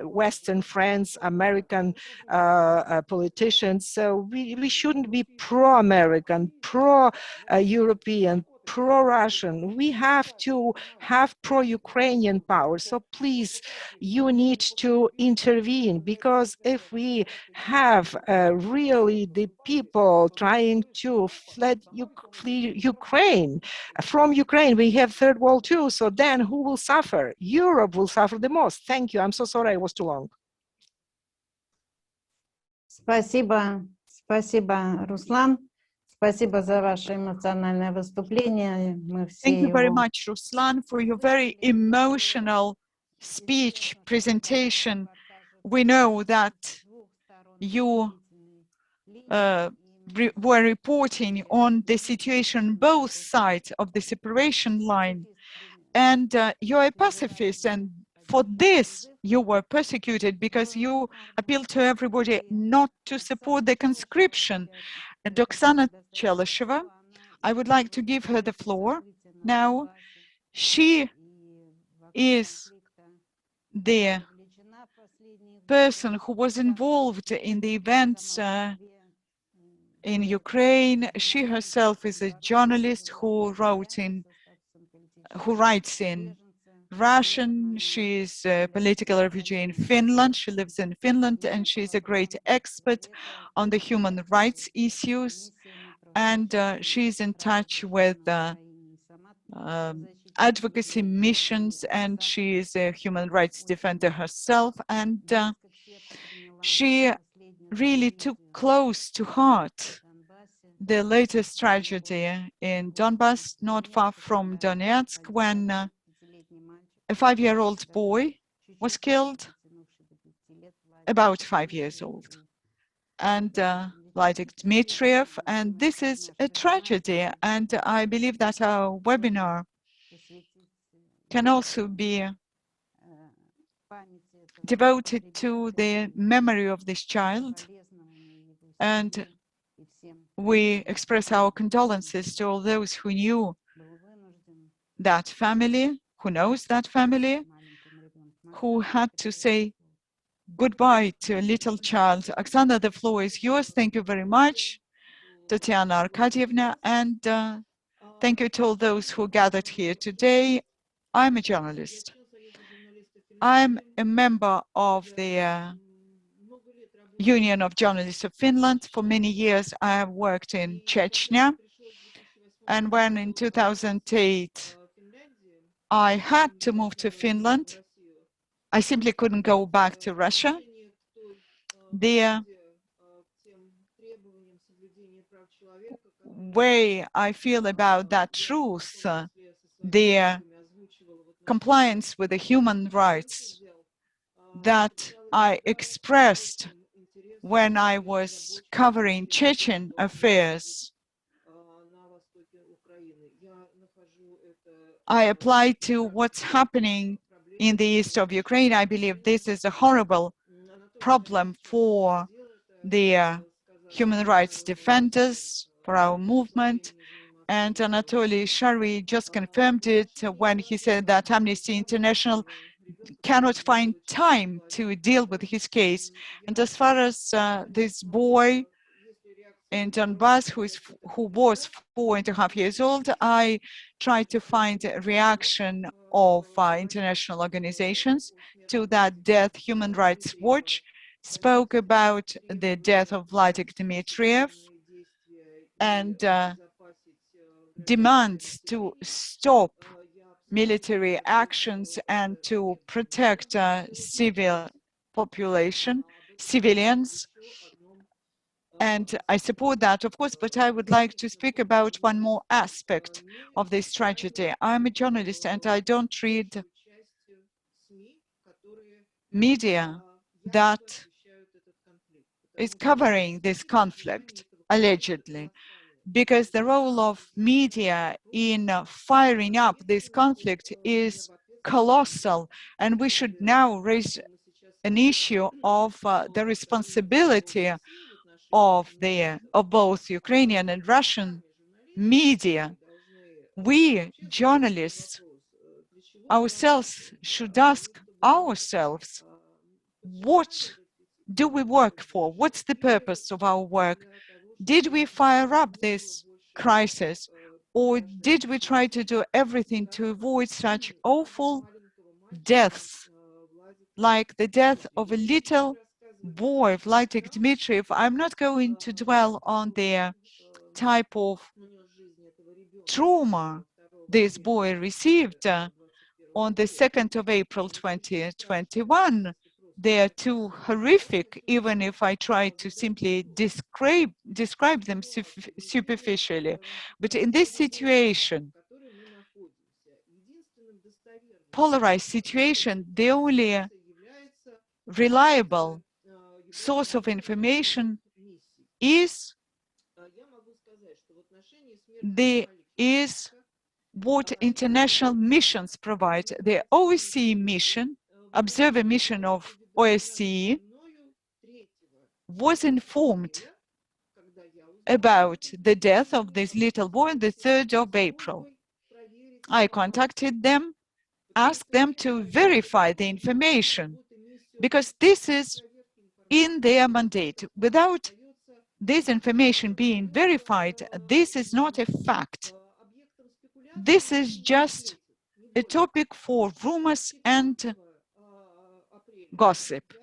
Western friends, American politicians. So we shouldn't be pro-American, pro-European, pro-Russian. We have to have pro-Ukrainian power. So please, you need to intervene, because if we have really the people trying to flee Ukraine, from Ukraine, we have third world too. So then who will suffer? Europe will suffer the most. Thank you. I'm so sorry I was too long. Спасибо, спасибо, Руслан. Спасибо за ваше эмоциональное выступление. Мы все Thank you very его... much, Ruslan, for your very emotional speech presentation. We know that you were reporting on the situation both sides of the separation line, and you're a pacifist, and for this you were persecuted because you appealed to everybody not to support the conscription. And Oksana Chelisheva, I would like to give her the floor now. She is the person who was involved in the events in Ukraine. She herself is a journalist who writes in Russian. She is a political refugee in Finland. She lives in Finland, and she is a great expert on the human rights issues. And she is in touch with advocacy missions, and she is a human rights defender herself. And she really took close to heart the latest tragedy in Donbass, not far from Donetsk, when a 5-year-old boy was killed, about 5 years old, and Vladimir Dmitriev. And this is a tragedy, and I believe that our webinar can also be devoted to the memory of this child, and we express our condolences to all those who knew that family, who knows that family, who had to say goodbye to a little child. Oksana, the floor is yours. Thank you very much. Tatiana Arkadyevna, and thank you to all those who gathered here today. I'm a journalist. I'm a member of the Union of Journalists of Finland. For many years, I have worked in Chechnya. And when in 2008, I had to move to Finland, I simply couldn't go back to Russia. The way I feel about that truth, the compliance with the human rights that I expressed when I was covering Chechen affairs, I applied to what's happening in the east of Ukraine. I believe this is a horrible problem for the human rights defenders, for our movement. And Anatoly Shary just confirmed it when he said that Amnesty International cannot find time to deal with his case. And as far as this boy in Donbass, who was 4.5 years old, I tried to find a reaction of international organizations to that death. Human Rights Watch spoke about the death of Vladimir Dmitriev and demands to stop military actions and to protect civil population, civilians. And I support that, of course, but I would like to speak about one more aspect of this tragedy. I'm a journalist and I don't read media that is covering this conflict, allegedly, because the role of media in firing up this conflict is colossal, and we should now raise an issue of the responsibility of both Ukrainian and Russian media. We journalists ourselves should ask ourselves, what do we work for? What's the purpose of our work? Did we fire up this crisis, or did we try to do everything to avoid such awful deaths, like the death of a little boy, Vladimir Dmitriev? I'm not going to dwell on the type of trauma this boy received on the 2nd of April 2021. They are too horrific, even if I try to simply describe them superficially. But in this situation, polarized situation, the only reliable source of information is what international missions provide. The OSCE mission, observer mission of OSCE, was informed about the death of this little boy on the 3rd of April. I contacted them, asked them to verify the information, because this is in their mandate. Without this information being verified, this is not a fact. This is just a topic for rumors and gossip.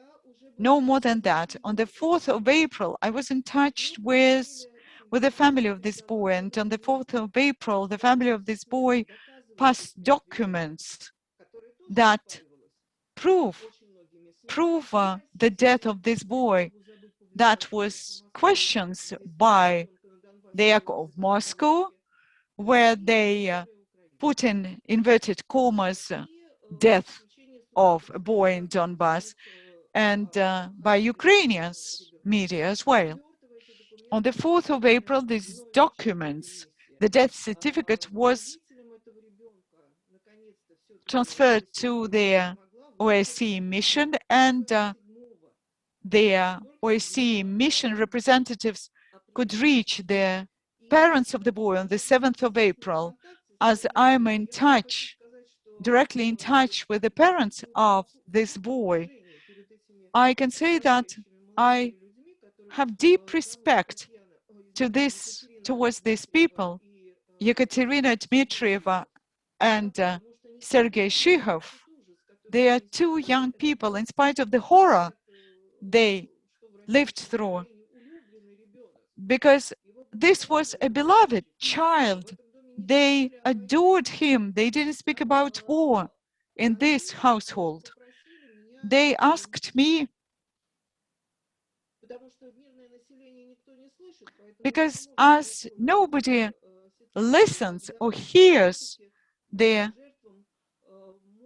No more than that. On the 4th of April, I was in touch with the family of this boy, and on the 4th of April, the family of this boy passed documents that prove the death of this boy. That was questions by the Echo of Moscow, where they put in inverted commas death of a boy in Donbass, and by Ukrainians media as well. On the 4th of April, these documents, the death certificate was transferred to the OSCE mission, and the OSCE mission representatives could reach the parents of the boy on the 7th of April. As I'm in touch, directly in touch with the parents of this boy, I can say that I have deep respect towards these people, Ekaterina Dmitrieva and Sergei Shihov, they are two young people, in spite of the horror they lived through, because this was a beloved child. They adored him. They didn't speak about war in this household. They asked me, because as nobody listens or hears the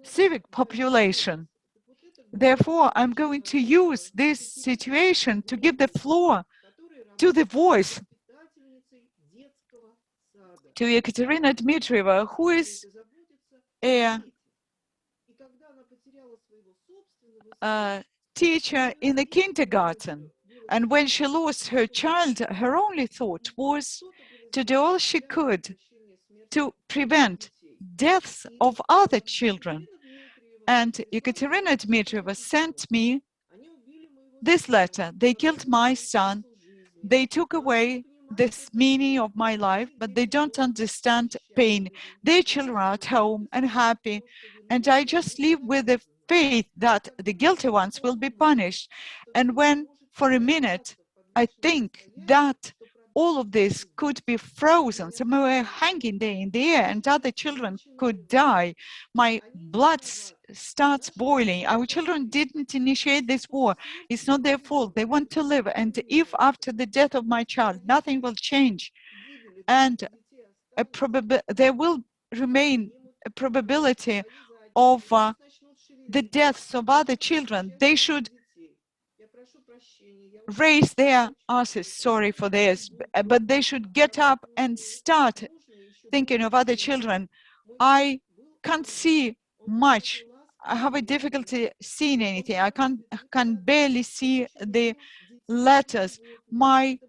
civic population, therefore I'm going to use this situation to give the floor to the voice to Ekaterina Dmitrieva, who is a teacher in the kindergarten. And when she lost her child, her only thought was to do all she could to prevent deaths of other children. And Ekaterina Dmitrieva sent me this letter. They killed my son. They took away this meaning of my life, but they don't understand pain. Their children are at home and happy, and I just live with the faith that the guilty ones will be punished. And when, for a minute, I think that all of this could be frozen, somewhere hanging there in the air, and other children could die, my blood starts boiling. Our children didn't initiate this war. It's not their fault. They want to live. And if after the death of my child, nothing will change, and there will remain a probability of the deaths of other children, they should raise their asses, sorry for this, but they should get up and start thinking of other children. I can't see much. I have a difficulty seeing anything. I can barely see the letters. My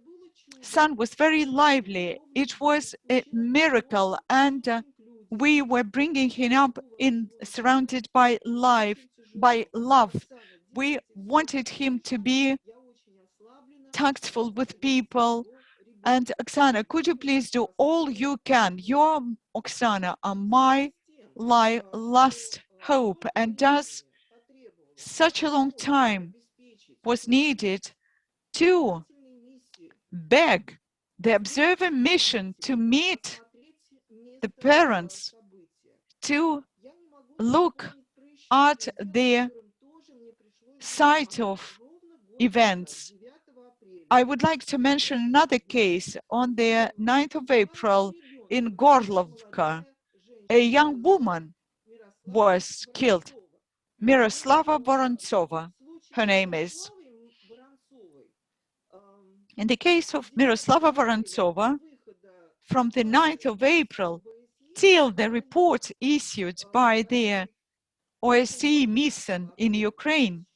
son was very lively. It was a miracle, and we were bringing him up surrounded by love. We wanted him to be tactful with people. And Oksana, could you please do all you can? Your Oksana are my last hope, and as such a long time was needed to beg the observer mission to meet the parents, to look at the site of events. I would like to mention another case. On the 9th of April in Gorlovka, a young woman was killed, Miroslava Vorontsova, her name is. In the case of Miroslava Vorontsova, from the 9th of April till the report issued by the OSCE mission in Ukraine,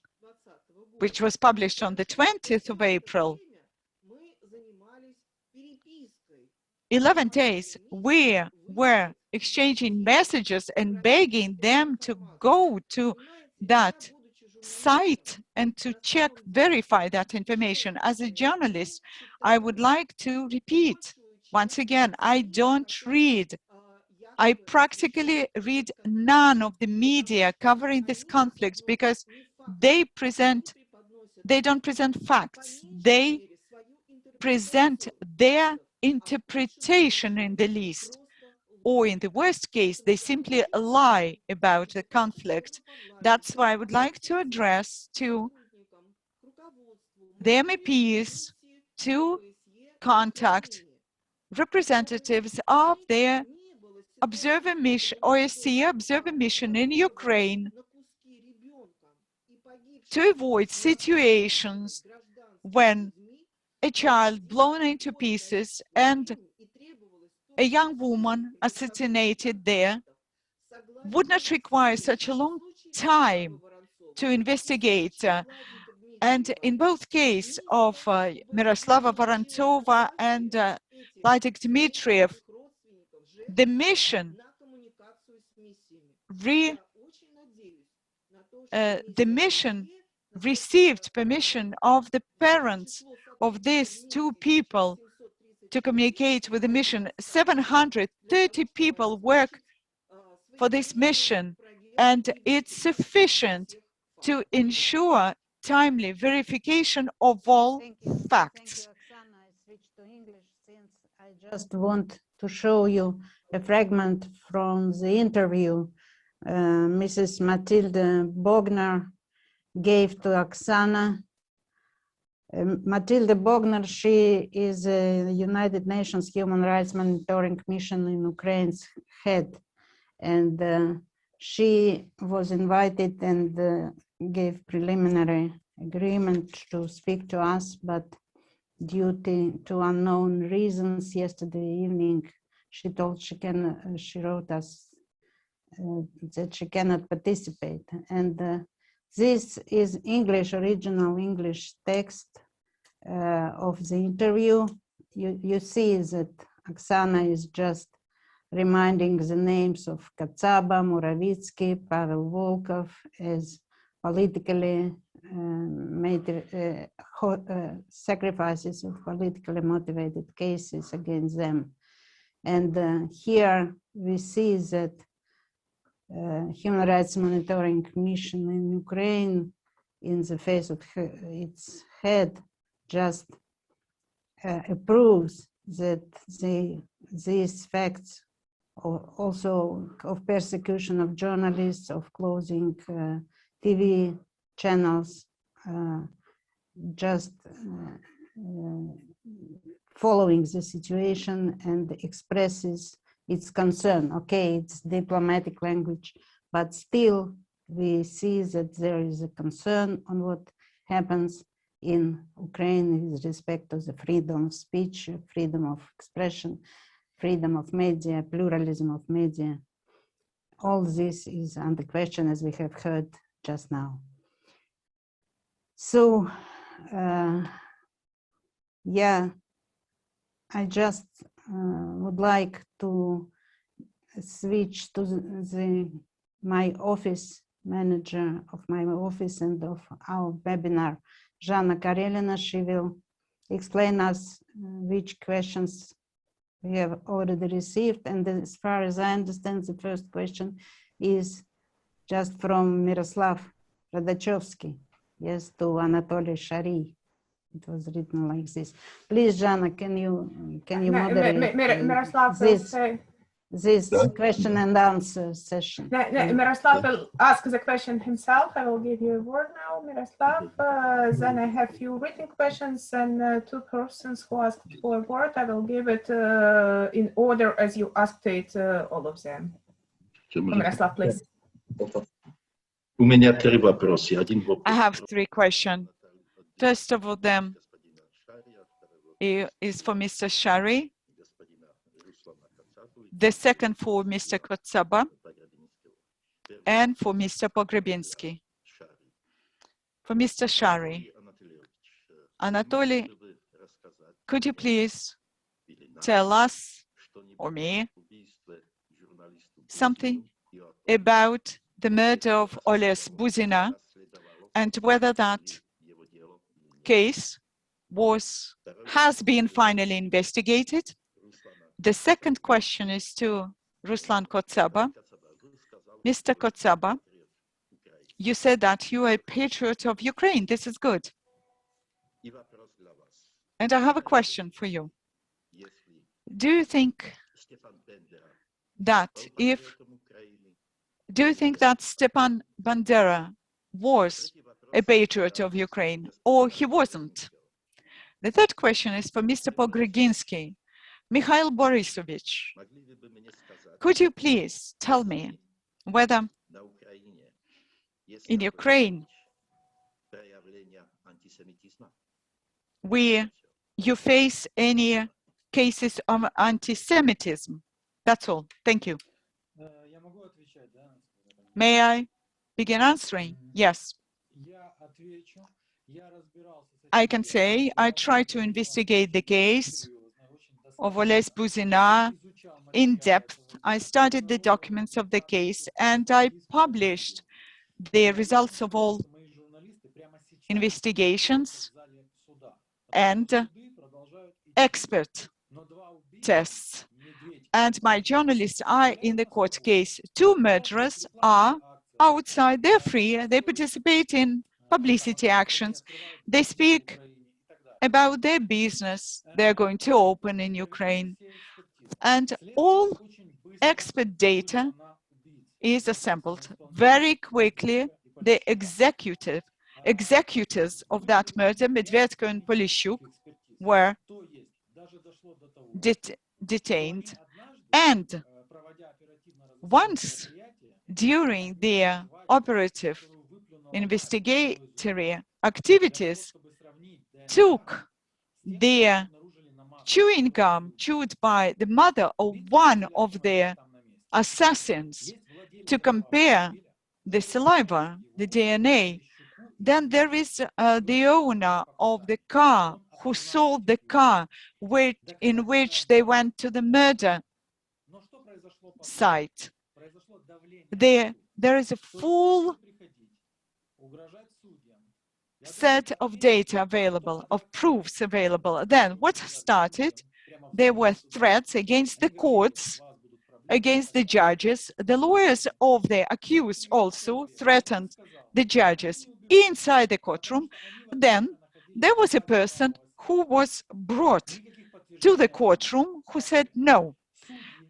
which was published on the 20th of April, 11 days, we were exchanging messages and begging them to go to that site and to check, verify that information. As a journalist, I would like to repeat, once again, I don't read. I practically read none of the media covering this conflict because they don't present facts. They present their interpretation in the least, or in the worst case, they simply lie about the conflict. That's why I would like to address to the MEPs to contact representatives of their observer mission, OSCE observer mission in Ukraine, to avoid situations when a child blown into pieces and a young woman assassinated there would not require such a long time to investigate. And in both cases of Miroslava Vorontsova and Vladimir Dmitriev, the mission received permission of the parents of these two people to communicate with the mission. 730 people work for this mission, and it's sufficient to ensure timely verification of all facts. Thank you, Oksana. I switched to English since I just want to show you a fragment from the interview Mrs. Matilda Bogner gave to Oksana. Matilda Bogner, she is a United Nations Human Rights Monitoring Mission in Ukraine's head. And she was invited and gave preliminary agreement to speak to us, but due to unknown reasons, yesterday evening, she told she wrote us that she cannot participate. And this is original English text of the interview. You see that Oksana is just reminding the names of Kotsaba, Muravitsky, Pavel Volkov as politically sacrifices of politically motivated cases against them. And here we see that Human Rights Monitoring Mission in Ukraine, in the face of its head, just approves that these facts also of persecution of journalists, of closing TV channels, just following the situation and expresses its concern. Okay, it's diplomatic language, but still we see that there is a concern on what happens in Ukraine with respect to the freedom of speech, freedom of expression, freedom of media, pluralism of media. All this is under question, as we have heard just now. So, yeah, I just would like to switch to my office manager of my office and of our webinar, Zhanna Karelina. She will explain us which questions we have already received. And as far as I understand, the first question is just from Miroslav Radachevsky, yes, to Anatoly Shary. It was written like this. Please, Zhanna, can you moderate Miroslav this question and answer session? Miroslav will ask the question himself. I will give you a word now, Miroslav. Then I have few written questions and two persons who asked for a word. I will give it in order as you asked it, all of them. Miroslav, please. I have three questions. First of all, them is for Mr. Shary. The second for Mr. Kotsaba and for Mr. Pogrebinsky. For Mr. Shary, Anatoly, could you please tell us, or me, something about the murder of Oles Buzina and whether that case has been finally investigated? The second question is to Ruslan Kotsaba. Mr. Kotsaba, you said that you are a patriot of Ukraine. This is good. And I have a question for you. Do you think that Stepan Bandera was a patriot of Ukraine or he wasn't? The third question is for Mr. Pogrebinsky. Mikhail Borisovich, could you please tell me whether in Ukraine you face any cases of anti-Semitism? That's all. Thank you. May I begin answering? Yes. I can say I tried to investigate the case of Oles Buzina in depth. I studied the documents of the case and I published the results of all investigations and expert tests. And my journalists are in the court case. Two murderers are outside, they're free, they participate in publicity actions. They speak about their business they're going to open in Ukraine. And all expert data is assembled very quickly. The executors of that murder, Medvedko and Polishuk, were detained. And once during their operative investigatory activities took their chewing gum chewed by the mother of one of their assassins to compare the saliva, the DNA, then there is the owner of the car who sold the car in which they went to the murder site. There is a full set of data available, of proofs available. Then what started? There were threats against the courts, against the judges. The lawyers of the accused also threatened the judges inside the courtroom. Then there was a person who was brought to the courtroom who said, no,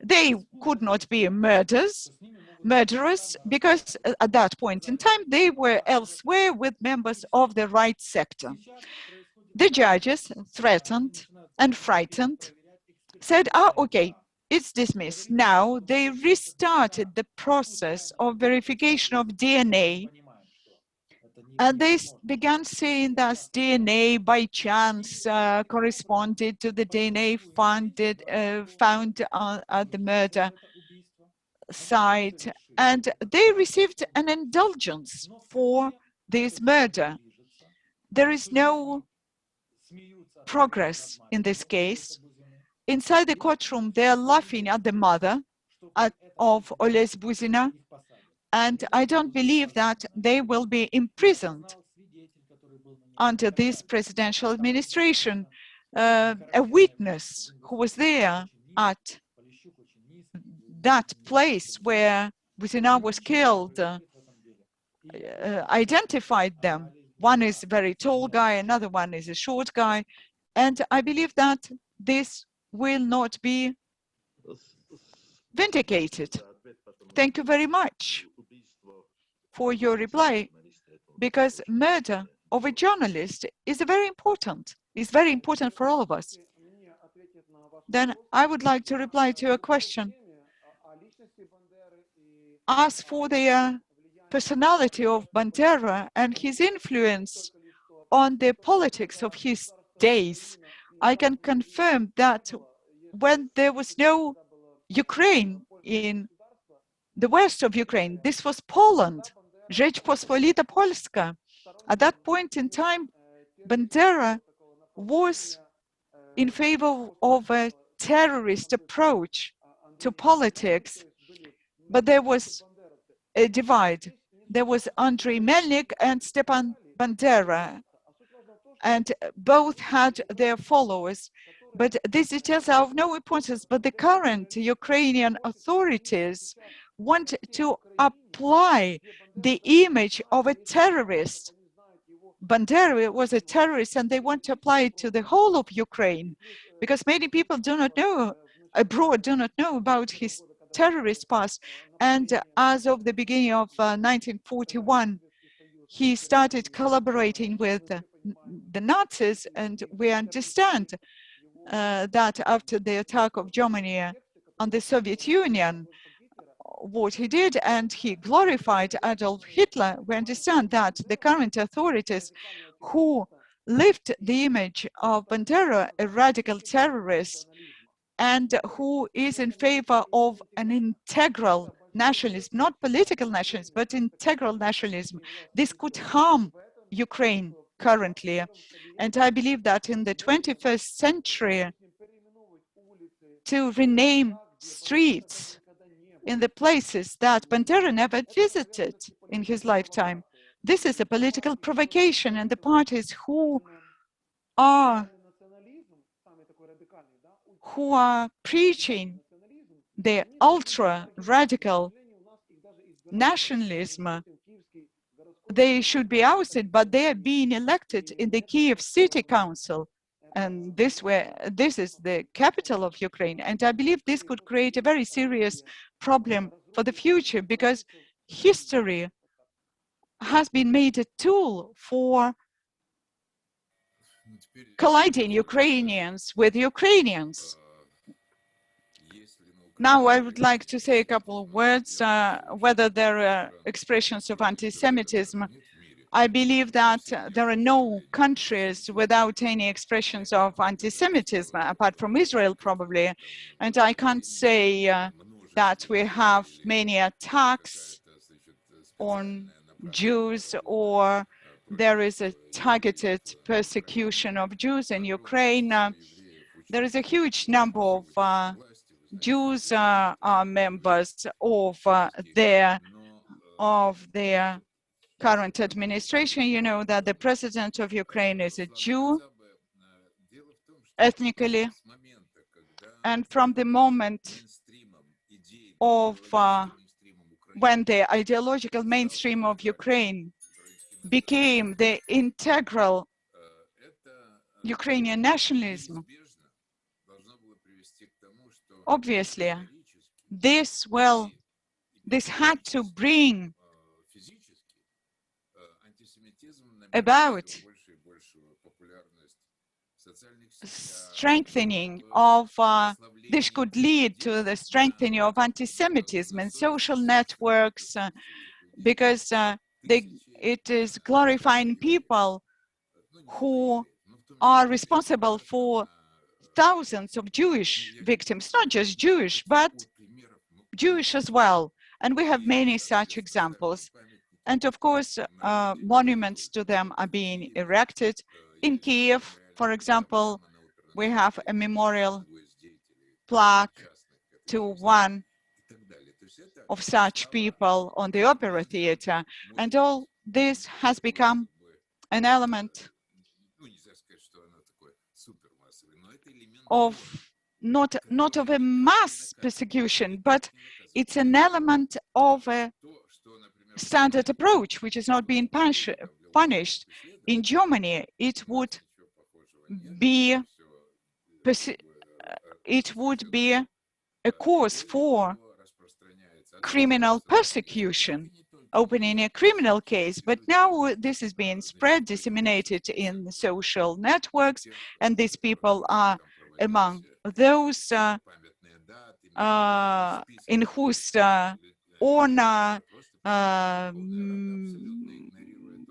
they could not be murderers, because at that point in time, they were elsewhere with members of the right sector. The judges, threatened and frightened, said, okay, it's dismissed. Now they restarted the process of verification of DNA, and they began saying that DNA by chance corresponded to the DNA found at the murder site, and they received an indulgence for this murder. There is no progress in this case. Inside the courtroom, they are laughing at the mother of Oles Buzina, and I don't believe that they will be imprisoned under this presidential administration. A witness who was there at that place where Buzina was killed identified them. One is a very tall guy, another one is a short guy, and I believe that this will not be vindicated. Thank you very much for your reply, because murder of a journalist is very important. It's very important for all of us. Then I would like to reply to a question. As for the personality of Bandera and his influence on the politics of his days, I can confirm that when there was no Ukraine in the west of Ukraine, this was Poland, Rzeczpospolita Polska. At that point in time, Bandera was in favor of a terrorist approach to politics, but there was a divide. There was Andrei Melnik and Stepan Bandera, and both had their followers. But these details are of no importance. But the current Ukrainian authorities want to apply the image of a terrorist. Bandera was a terrorist, and they want to apply it to the whole of Ukraine, because many people do not know, abroad do not know about his terrorist past. And as of the beginning of 1941, he started collaborating with the Nazis, and we understand that after the attack of Germany on the Soviet Union, what he did, and he glorified Adolf Hitler. We understand that the current authorities who lift the image of Bandera, a radical terrorist, and who is in favor of an integral nationalism, not political nationalism, but integral nationalism. This could harm Ukraine currently. And I believe that in the 21st century, to rename streets in the places that Bandera never visited in his lifetime, this is a political provocation, and the parties who are who are preaching the ultra-radical nationalism, they should be ousted, but they are being elected in the Kiev City Council. And this is the capital of Ukraine. And I believe this could create a very serious problem for the future, because history has been made a tool for colliding Ukrainians with Ukrainians. Now, I would like to say a couple of words, whether there are expressions of anti-Semitism. I believe that there are no countries without any expressions of anti-Semitism, apart from Israel, probably. And I can't say that we have many attacks on Jews, or there is a targeted persecution of Jews in Ukraine. There is a huge number of Jews are members of their current administration. You know that the president of Ukraine is a Jew ethnically, and from the moment of when the ideological mainstream of Ukraine became the integral Ukrainian nationalism, obviously this had to bring about strengthening of, this could lead to the strengthening of anti-Semitism and social networks, because it is glorifying people who are responsible for thousands of Jewish victims, not just Jewish, but Jewish as well. And we have many such examples. And of course, monuments to them are being erected. In Kiev, for example, we have a memorial plaque to one of such people on the opera theater. And all this has become an element of not of a mass persecution, but it's an element of a standard approach, which is not being punished. In Germany, it would be a cause for criminal persecution, opening a criminal case. But now this is being spread, disseminated in social networks, and these people are among those in whose honor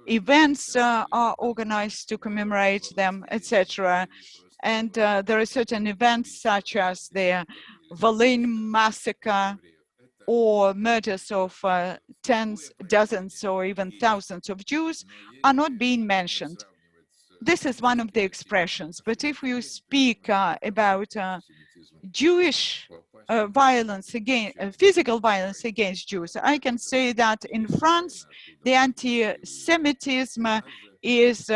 events are organized to commemorate them, etc. And there are certain events such as the Volyn massacre or murders of tens, dozens, or even thousands of Jews are not being mentioned. This is one of the expressions. But if you speak about Jewish violence against physical violence against Jews, I can say that in France, the anti-Semitism is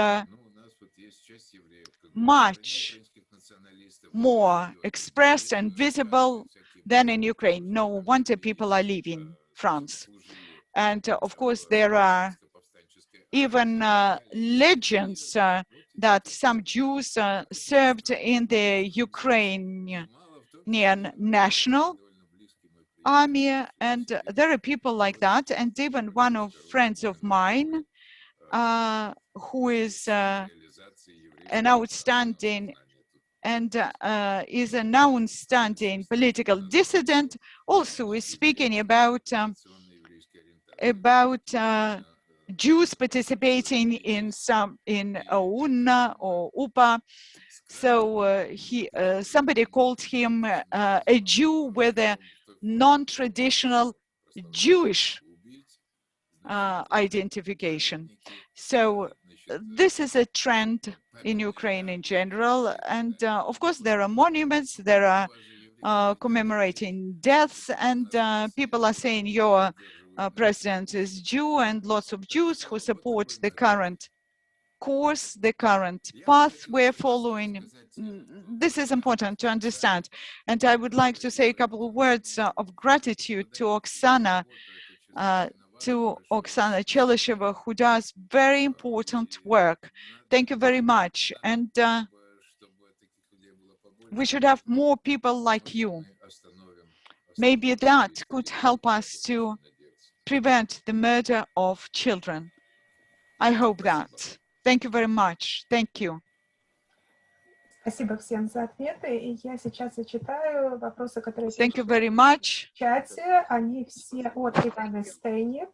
much more expressed and visible than in Ukraine. No wonder people are leaving France. And of course, there are even legends that some Jews served in the Ukrainian national army, and there are people like that. And even one of friends of mine who is an outstanding and is an outstanding political dissident, also is speaking about Jews participating in OUN or UPA. So somebody called him a Jew with a non-traditional Jewish identification. So this is a trend in Ukraine in general. And of course, there are monuments, there are commemorating deaths, and people are saying your president is Jew, and lots of Jews who support the current course, the current path we're following. This is important to understand. And I would like to say a couple of words of gratitude to Oksana Chelisheva, who does very important work. Thank you very much. And we should have more people like you. Maybe that could help us to prevent the murder of children. I hope that. Thank you very much. Thank you. Спасибо всем за ответы. И я сейчас зачитаю вопросы, которые Thank you very much. в чате. Они все от Ивана Стейник.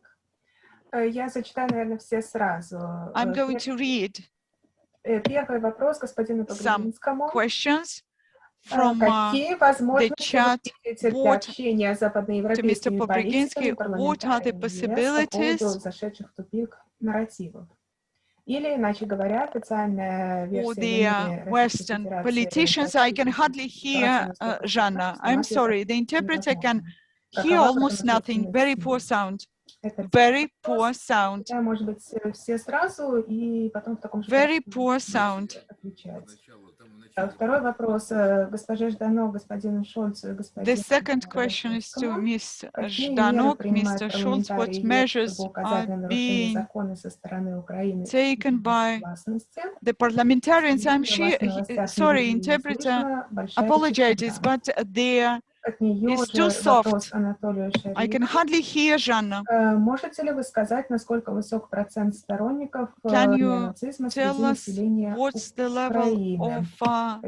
Я зачитаю, наверное, все сразу. I'm going to read Первый вопрос господину Погребинскому. Questions from Какие возможности chat вы видите для общения с западноевропейскими политиками, парламентариями ЕС по поводу зашедших в тупик нарративов? Или, иначе говоря, официальная версия Western politicians, I can hardly hear Жанна. I'm sorry, the interpreter can hear almost nothing. Very poor sound. Very poor sound. Может быть, все сразу, и потом в таком же Very poor sound. Второй вопрос госпоже Жданок, господину Шольцу и господину. The second question is to Ms. Жданок, Mr. Schulz. What measures are being taken by the parliamentarians? I'm sure, sorry, interpreter apologizes, but there is too soft. I can hardly hear Жанна. Можете ли вы сказать, насколько высок процент сторонников Can неонацизма you tell us what's the level of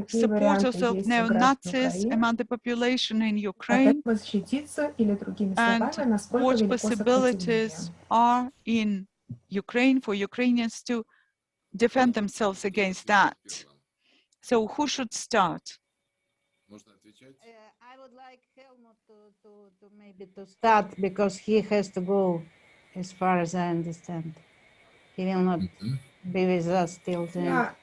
supporters of neo-Nazis among the population in Ukraine? And what possibilities are in Ukraine for Ukrainians to defend themselves against that? So who should start? I would like Helmut to maybe to start because he has to go, as far as I understand. He will not be with us till then.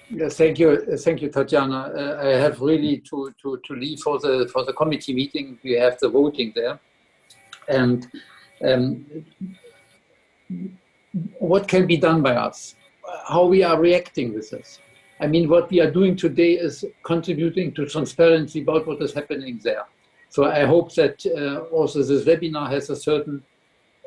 Yes, thank you, Tatiana. I have really to leave for the committee meeting. We have the voting there, and what can be done by us? How we are reacting with this? I mean, what we are doing today is contributing to transparency about what is happening there. So I hope that also this webinar has a certain,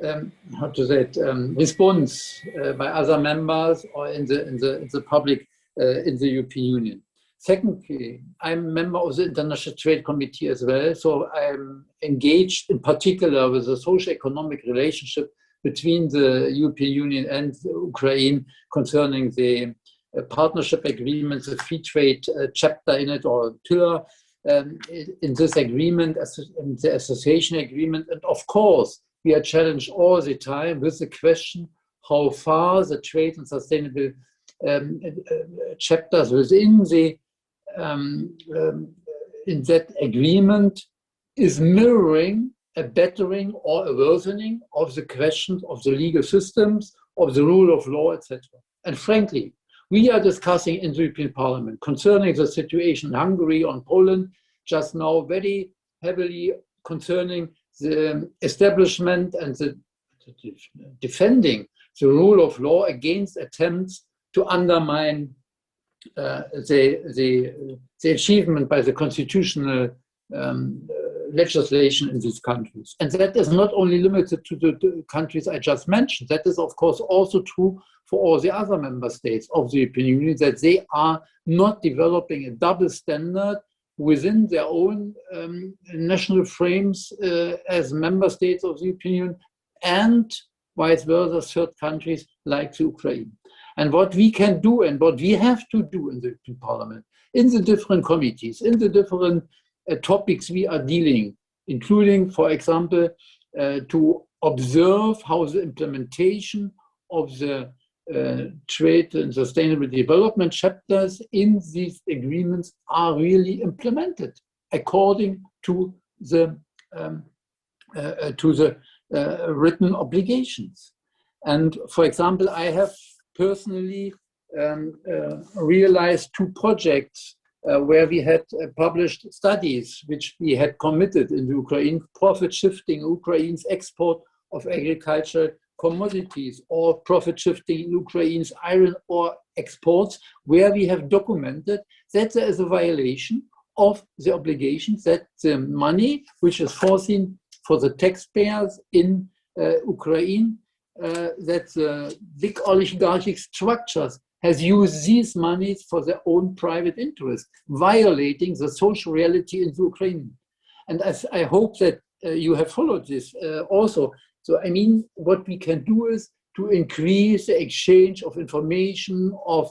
how to say it, response by other members or in the public in the European Union. Secondly, I'm a member of the International Trade Committee as well, so I'm engaged in particular with the socio-economic relationship between the European Union and Ukraine concerning the partnership agreement, the free trade chapter in it, or pillar in this agreement, in the association agreement. And of course, we are challenged all the time with the question how far the trade and sustainable chapters within the in that agreement is mirroring a bettering or a worsening of the questions of the legal systems, of the rule of law, etc. And frankly, we are discussing in the European Parliament concerning the situation in Hungary or Poland just now very heavily concerning the establishment and the defending the rule of law against attempts to undermine the achievement by the constitutional legislation in these countries. And that is not only limited to the countries I just mentioned. That is, of course, also true for all the other member states of the European Union, that they are not developing a double standard within their own national frames as member states of the European Union, and vice versa, third countries like the Ukraine. And what we can do and what we have to do in the European Parliament, in the different committees, in the different topics we are dealing, including, for example, to observe how the implementation of the trade and sustainable development chapters in these agreements are really implemented according to the written obligations. And for example, I have personally realized 2 projects where we had published studies which we had committed in Ukraine, profit shifting Ukraine's export of agricultural commodities or profit shifting in Ukraine's iron ore exports, where we have documented that there is a violation of the obligations, that the money which is foreseen for the taxpayers in Ukraine, that the big oligarchic structures has used these monies for their own private interest, violating the social reality in Ukraine. And I hope that you have followed this also. So, I mean, what we can do is to increase the exchange of information, of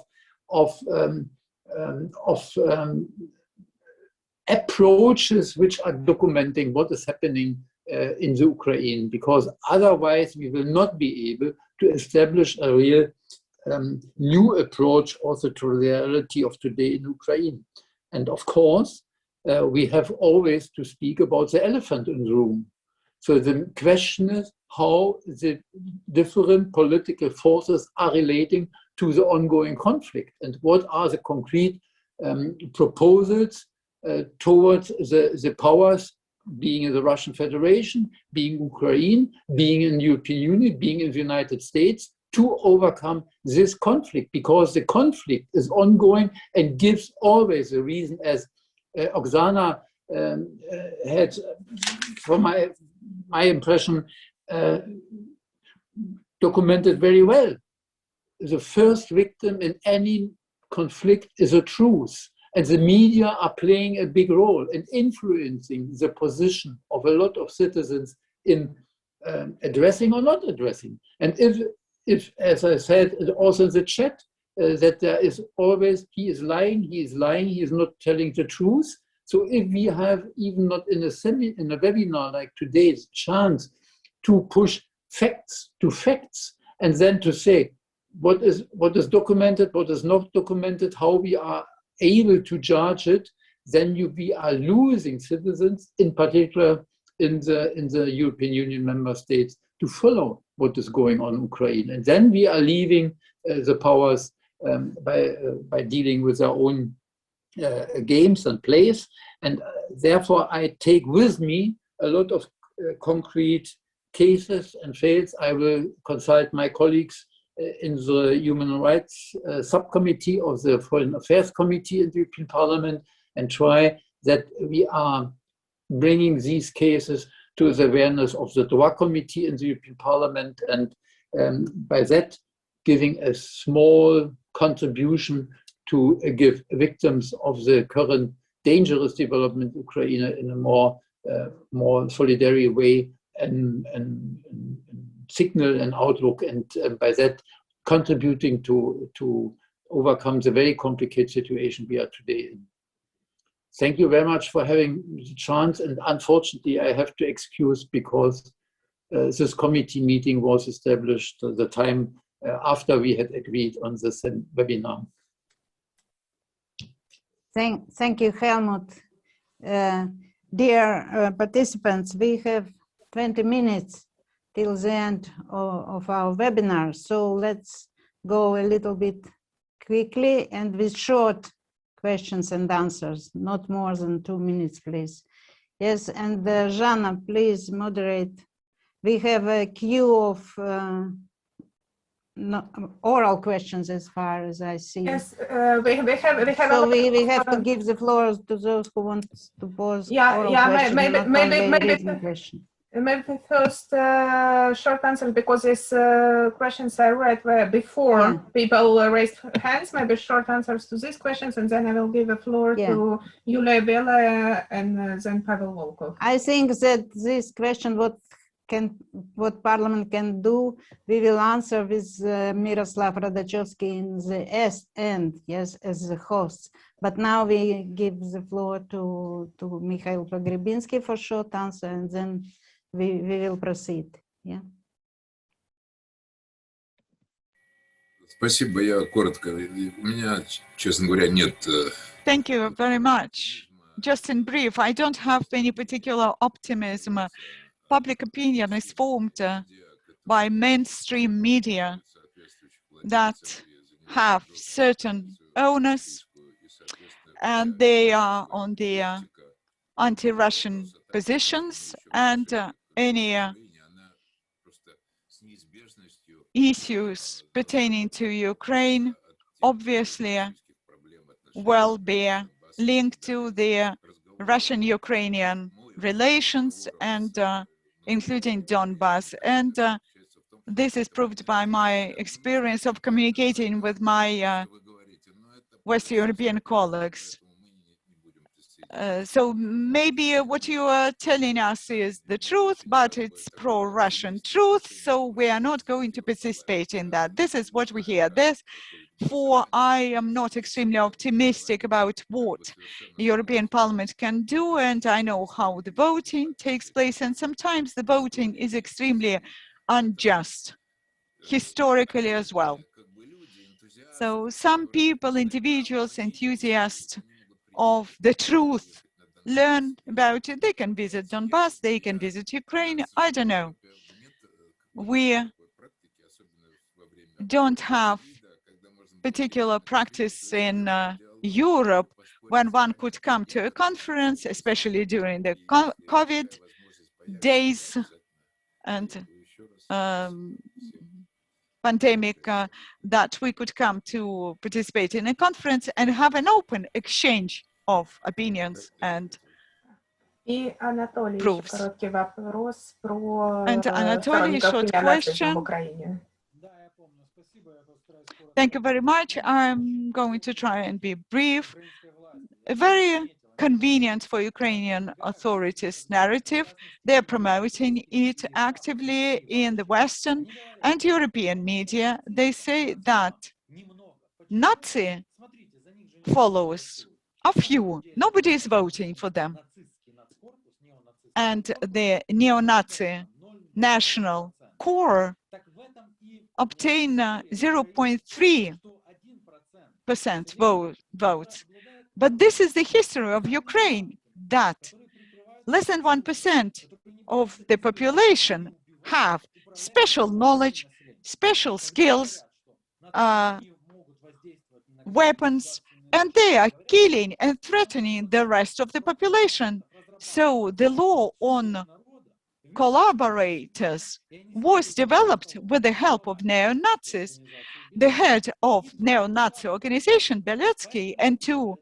approaches which are documenting what is happening in the Ukraine, because otherwise we will not be able to establish a real new approach also to the reality of today in Ukraine. And of course, we have always to speak about the elephant in the room. So the question is how the different political forces are relating to the ongoing conflict, and what are the concrete proposals towards the powers, being in the Russian Federation, being Ukraine, being in the European Union, being in the United States, to overcome this conflict, because the conflict is ongoing and gives always a reason, as Oksana had, from my impression, documented very well. The first victim in any conflict is a truth. And the media are playing a big role in influencing the position of a lot of citizens in addressing or not addressing. And if, as I said also in the chat, that there is always, he is lying, he is not telling the truth. So if we have, even not in a webinar like today's, chance to push facts to facts, and then to say what is documented, what is not documented, how we are able to judge it, then we are losing citizens, in particular in the European Union member states, to follow what is going on in Ukraine. And then we are leaving the powers by dealing with their own games and plays. And therefore, I take with me a lot of concrete cases and fails. I will consult my colleagues in the Human Rights Subcommittee of the Foreign Affairs Committee in the European Parliament, and try that we are bringing these cases to the awareness of the DROA Committee in the European Parliament, and by that giving a small contribution to give victims of the current dangerous development in Ukraine in a more solidary way and signal and outlook, and by that contributing to overcome the very complicated situation we are today in. Thank you very much for having the chance, and unfortunately I have to excuse because this committee meeting was established the time after we had agreed on this webinar. Thank you, Helmut. Dear participants, we have 20 minutes till the end of our webinar, so let's go a little bit quickly and with short questions and answers, not more than 2 minutes, please. Yes, and Jana, please moderate. We have a queue of oral questions as far as I see. Yes, we have. So we have to give the floor to those who want to pose oral questions, maybe written question. Maybe first short answer, because these questions I read were before people raised hands. Maybe short answers to these questions, and then I will give the floor to Yulia Bela and then Pavel Volkov. I think that this question, what Parliament can do, we will answer with Miroslav Radachowski in the end, yes, as the host. But now we give the floor to Mikhail Pogrebinsky for short answer, and then we will proceed. Yeah. Спасибо, я коротко. У меня, честно говоря, нет. Thank you very much. Just in brief, I don't have any particular optimism. Public opinion is formed by mainstream media that have certain owners, and they are on the anti-Russian positions, and any issues pertaining to Ukraine obviously will be linked to the Russian-Ukrainian relations and including Donbass. And this is proved by my experience of communicating with my West European colleagues. So maybe what you are telling us is the truth, but it's pro-Russian truth, so we are not going to participate in that. This is what we hear. Therefore, I am not extremely optimistic about what the European Parliament can do, and I know how the voting takes place, and sometimes the voting is extremely unjust, historically as well. So some people, individuals, enthusiasts of the truth, learn about it. They can visit Donbass, they can visit Ukraine, I don't know. We don't have particular practice in Europe when one could come to a conference, especially during the COVID days and pandemic, that we could come to participate in a conference and have an open exchange of opinions and И Анатолий, proofs. короткий вопрос про And Anatoly, сторонников short меня нацизма в question. Ukraine. Thank you very much. I'm going to try and be brief. A very convenient for Ukrainian authorities narrative. They're promoting it actively in the Western and European media. They say that Nazi followers are few. Nobody is voting for them. And the neo-Nazi national core obtain 0.3% votes. But this is the history of Ukraine, that less than 1% of the population have special knowledge, special skills, weapons, and they are killing and threatening the rest of the population. So the law on collaborators was developed with the help of neo-Nazis. The head of neo-Nazi organization, Beletsky, and two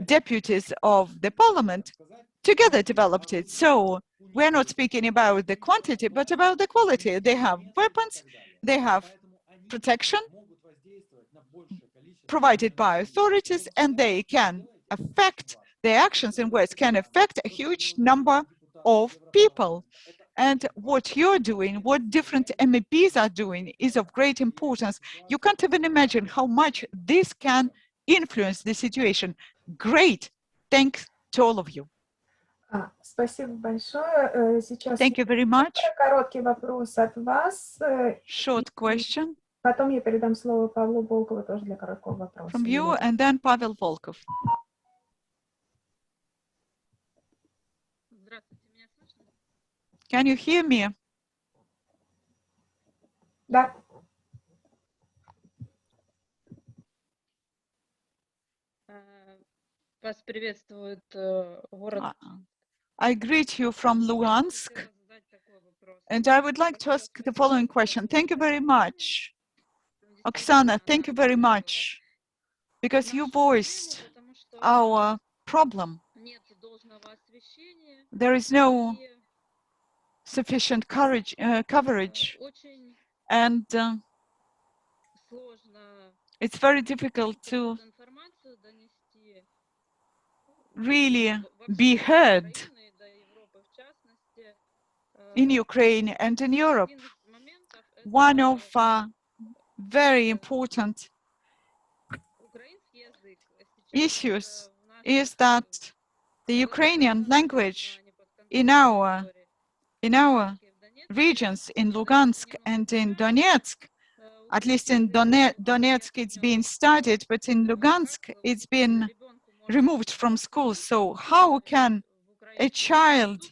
deputies of the parliament together developed it. So we're not speaking about the quantity, but about the quality. They have weapons, they have protection provided by authorities, and they can affect their actions and words can affect a huge number of people. And what you're doing, what different MEPs are doing, is of great importance. You can't even imagine how much this can influence the situation. Great. Thanks to all of you. Спасибо большое. Сейчас Thank you very much. короткий вопрос от вас. Short question Потом я передам слово Павлу Волкову тоже для короткого вопроса. from you, and then Pavel Volkov. Can you hear me? Да. Вас приветствует город. I greet you from Luhansk, and I would like to ask the following question. Thank you very much. Oksana, thank you very much, because you voiced our problem. There is no sufficient coverage, and it's very difficult to really be heard in Ukraine and in Europe. One of very important issues is that the Ukrainian language in our regions, in Lugansk and in Donetsk, at least in Donetsk it's been studied, but in Lugansk it's been removed from schools. So how can a child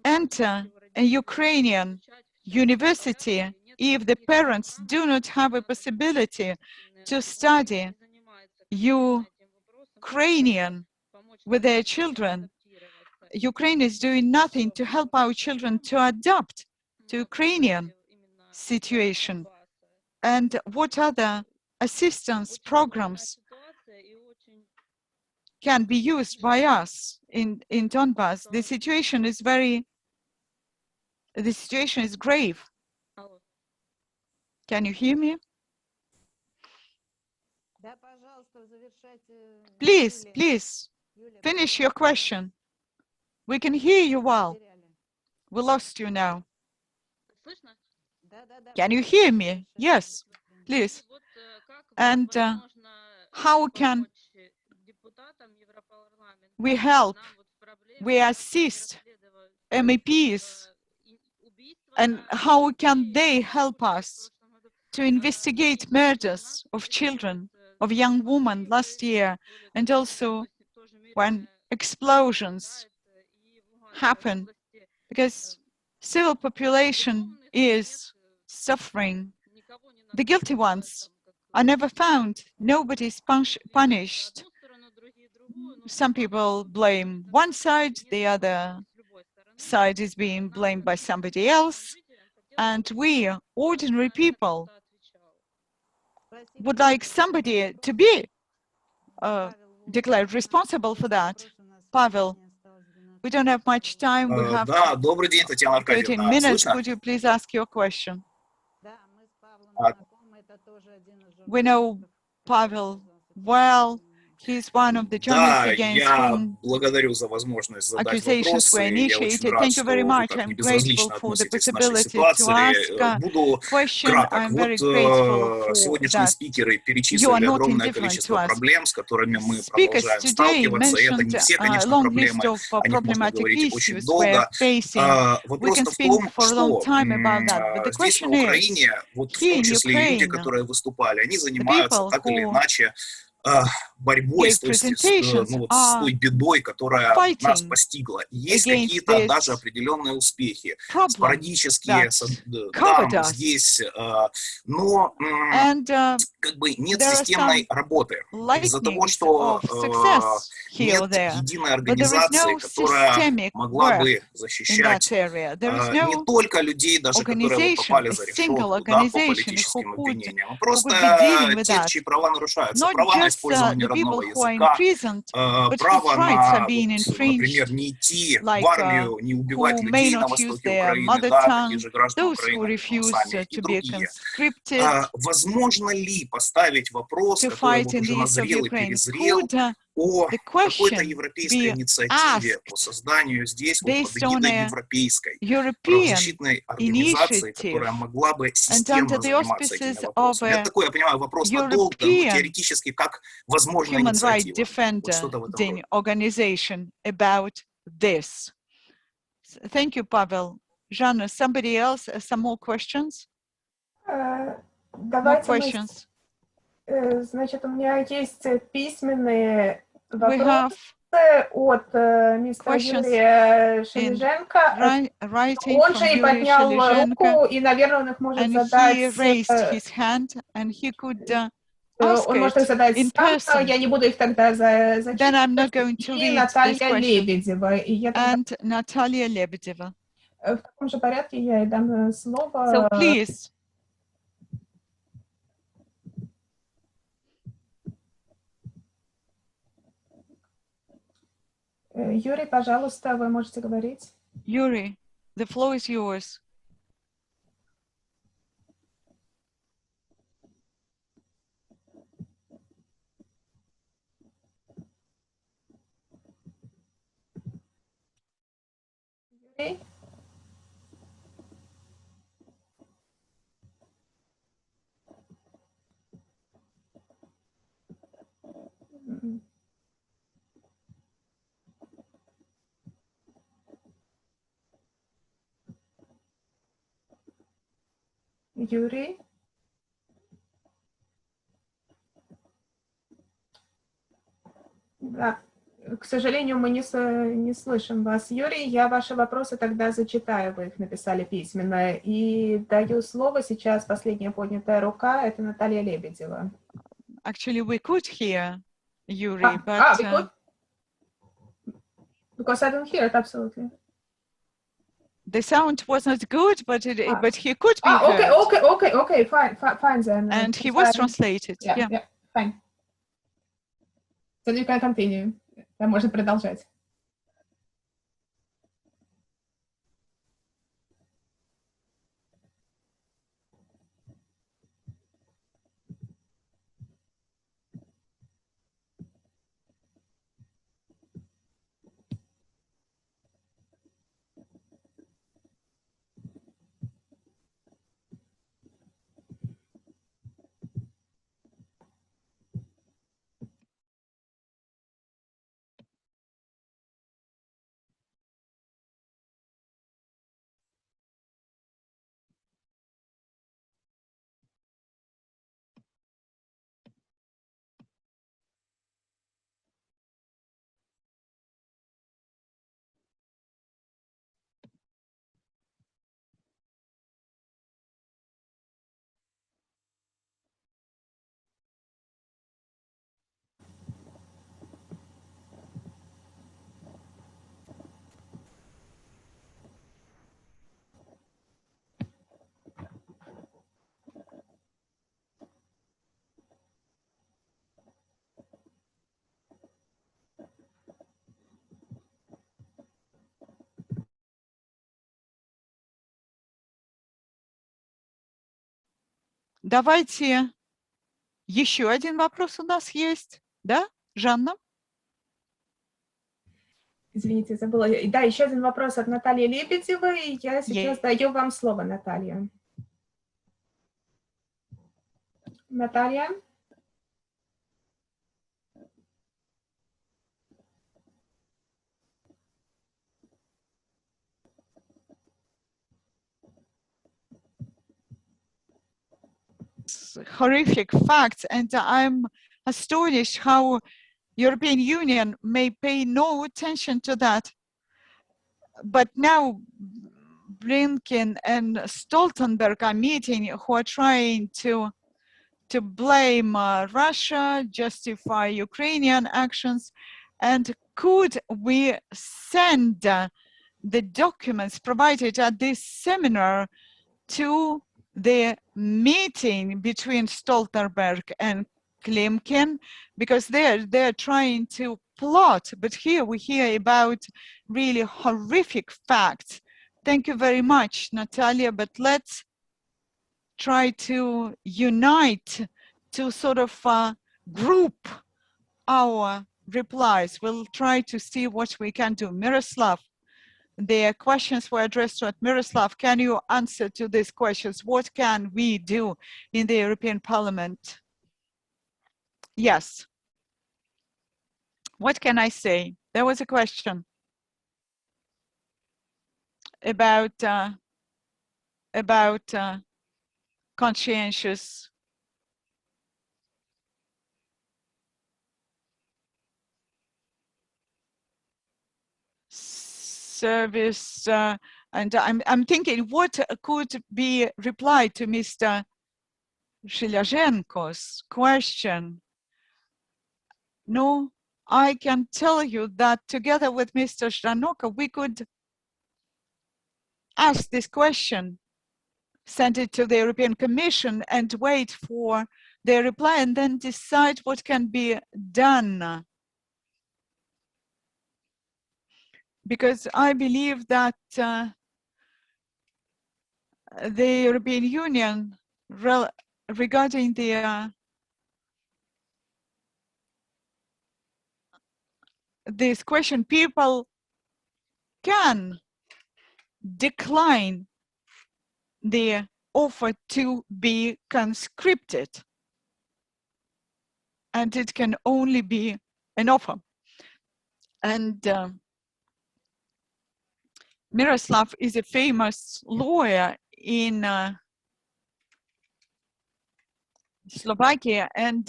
enter a Ukrainian university if the parents do not have a possibility to study Ukrainian with their children? Ukraine is doing nothing to help our children to adapt to Ukrainian situation and what other assistance programs can be used by us in Donbass. The situation is grave. Can you hear me? Please, please, finish your question. We can hear you well. We lost you now. Can you hear me? Yes, please. And how can we help, we assist MEPs, and how can they help us to investigate murders of children, of young women last year, and also when explosions happen, because civil population is suffering. The guilty ones are never found. Nobody is punished. Some people blame one side, the other side is being blamed by somebody else. And we, ordinary people, would like somebody to be declared responsible for that. Pavel, we don't have much time. We have Да, добрый день, Татьяна 13 Аркадьевна. minutes. Слышно? Could you please ask your question? We know Pavel well. He's one of the journalists Да, against я whom благодарю за возможность задать accusations were вопросы. Я очень initiated. рад, Thank you very что вы much. так I'm grateful небезразлично for the относитесь к нашей possibility to ask ситуации. a Буду question. краток. I'm very Вот grateful for сегодняшние that. спикеры You are перечислили not огромное indifferent to количество us. проблем, с которыми мы Speakers продолжаем today сталкиваться. И это не mentioned все, a конечно, long list проблемы. of О них можно problematic говорить очень issues we're долго. facing. We Вопрос can в speak том, for a long что time about that. But the здесь, в question is, Украине, вот в here том in числе и люди, Ukraine, которые выступали, они the занимаются people так или who иначе борьбой gave presentations с are той бедой, которая нас fighting постигла. Есть against какие-то даже this определенные успехи, problem спорадические, that covered там, us. здесь, но And как бы нет there are системной some работы. Из-за того, lightnings что of success here or нет there, единой but there is организации, no которая systemic могла work бы in that защищать area. There is не no только людей, даже которые вот organization, попали a за single решетку, да, по organization политическим who обвинениям, а could просто be dealing with тех, that. чьи права нарушаются, Not права на just использование the people родного who are языка, imprisoned, but whose право rights are на, being вот, например, infringed, не идти в like армию, не убивать who may людей на not use востоке their Украины, mother да, таких tongue, же граждан those who Украины, как мы refuse сами, и to be другие. conscripted Возможно ли поставить вопрос, to который fight вот in уже the east of назрел и Ukraine? перезрел, Could о the какой-то question европейской be инициативе по asked созданию здесь вот под based on эгидой a европейской European правозащитной организации, initiative которая могла бы and under системно the заниматься этими auspices of вопросами? Это a такой, я понимаю, вопрос надолго, но European теоретически как возможная human rights инициатива. Вот что-то в этом роде. defending organization about this? Thank you, Pavel. Jana, somebody else, some more questions? More Давайте мы, questions? значит, у меня есть письменные We have вопросы от мистера questions Юрия in Шележенко. writing Он from же и Yuri поднял Shelizenko, руку, и, наверное, он их может and задать, he raised his hand, and he could ask он может их it задать in сам, person. я не буду их тогда Then I'm not зачитывать. going to И read this Наталья question. Лебедева. И я тогда And Natalia Lebedeva. в таком же порядке я и дам слово. So please. Юрий, пожалуйста, вы можете говорить. Yuri, the floor is yours. Юрий? Юрий? Да, к сожалению, мы не слышим вас. Юрий, я ваши вопросы тогда зачитаю, вы их написали письменно. И даю слово сейчас, последняя поднятая рука, это Наталья Лебедева. Actually, we could hear Yuri, but... we could? Because I don't hear it, absolutely. The sound was not good, but but he could be heard. Okay, fine then. And he was translated. Yeah, fine. So you can continue. Можно продолжать. Давайте еще один вопрос у нас есть, да, Жанна? Извините, забыла. Да, еще один вопрос от Натальи Лебедевой. Я сейчас даю вам слово, Наталья. Наталья? Horrific facts, and I'm astonished how European Union may pay no attention to that. But now Blinken and Stoltenberg are meeting, who are trying to blame Russia, justify Ukrainian actions. And could we send the documents provided at this seminar to the meeting between Stoltenberg and Klimkin, because they're trying to plot, but here we hear about really horrific facts. Thank you very much, Natalia, but let's try to unite, to sort of group our replies. We'll try to see what we can do. Miroslav, the questions were addressed to Miroslav. Can you answer to these questions? What can we do in the European Parliament? Yes. What can I say? There was a question about conscientious service, and I'm thinking what could be replied to Mr. Shilyazhenko's question. No, I can tell you that together with Mr. Zhdanoko, we could ask this question, send it to the European Commission and wait for their reply and then decide what can be done. Because I believe that the European Union, regarding the this question, people can decline the offer to be conscripted, and it can only be an offer. And Miroslav is a famous lawyer in Slovakia, and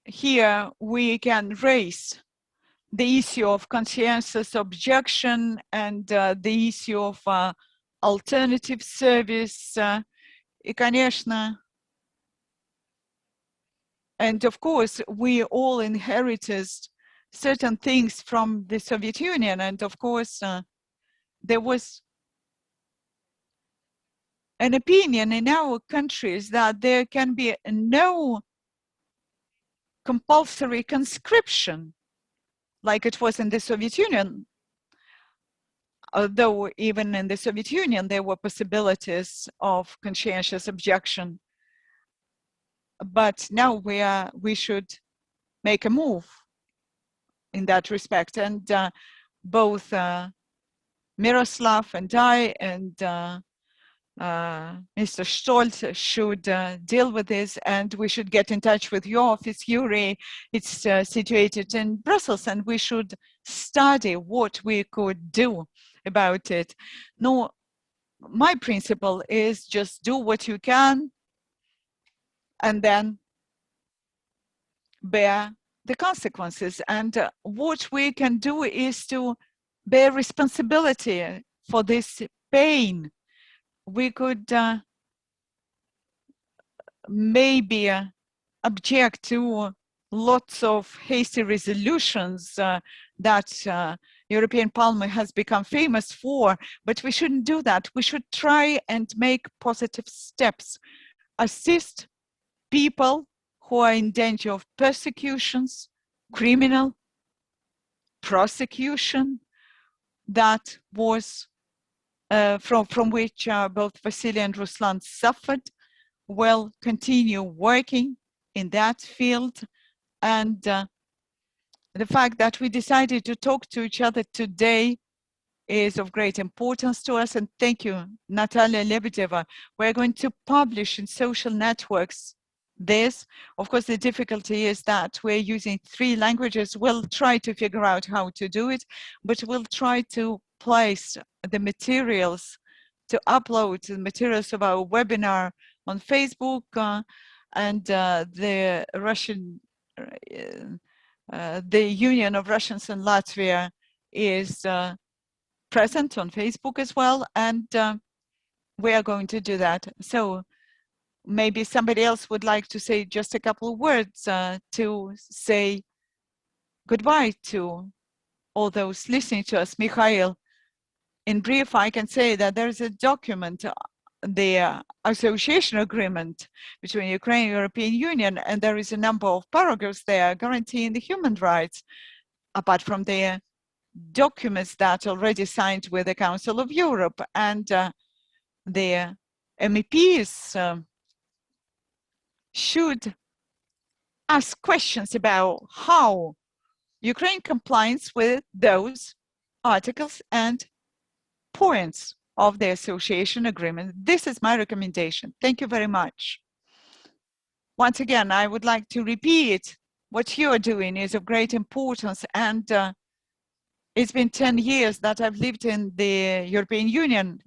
here we can raise the issue of conscientious objection and the issue of alternative service. И, конечно, and of course, we all inherited certain things from the Soviet Union. And of course, there was an opinion in our countries that there can be no compulsory conscription like it was in the Soviet Union. Although even in the Soviet Union, there were possibilities of conscientious objection. But now we should make a move in that respect. And both Miroslav and I and Mr. Stolz should deal with this, and we should get in touch with your office, Yuri. It's situated in Brussels, and we should study what we could do about it. No, my principle is just do what you can and then bear the consequences. And what we can do is to bear responsibility for this pain. We could maybe object to lots of hasty resolutions that European Parliament has become famous for, but we shouldn't do that. We should try and make positive steps, assist people who are in danger of persecutions, criminal prosecution, that was from which both Vasily and Ruslan suffered. Will continue working in that field. And the fact that we decided to talk to each other today is of great importance to us. And thank you, Natalia Lebedeva. We're going to publish in social networks this. Of course, the difficulty is that we're using 3 languages. We'll try to figure out how to do it, but we'll try to place the materials, to upload the materials of our webinar on Facebook, and the Russian, the Union of Russians in Latvia is present on Facebook as well, and we are going to do that. So maybe somebody else would like to say just a couple of words to say goodbye to all those listening to us. Mikhail, in brief, I can say that there's a document, the association agreement between Ukraine and European Union, and there is a number of paragraphs there guaranteeing the human rights, apart from the documents that already signed with the Council of Europe. And the MEPs should ask questions about how Ukraine complies with those articles and points of the association agreement. This is my recommendation. Thank you very much. Once again, I would like to repeat what you are doing is of great importance. And it's been 10 years that I've lived in the European Union.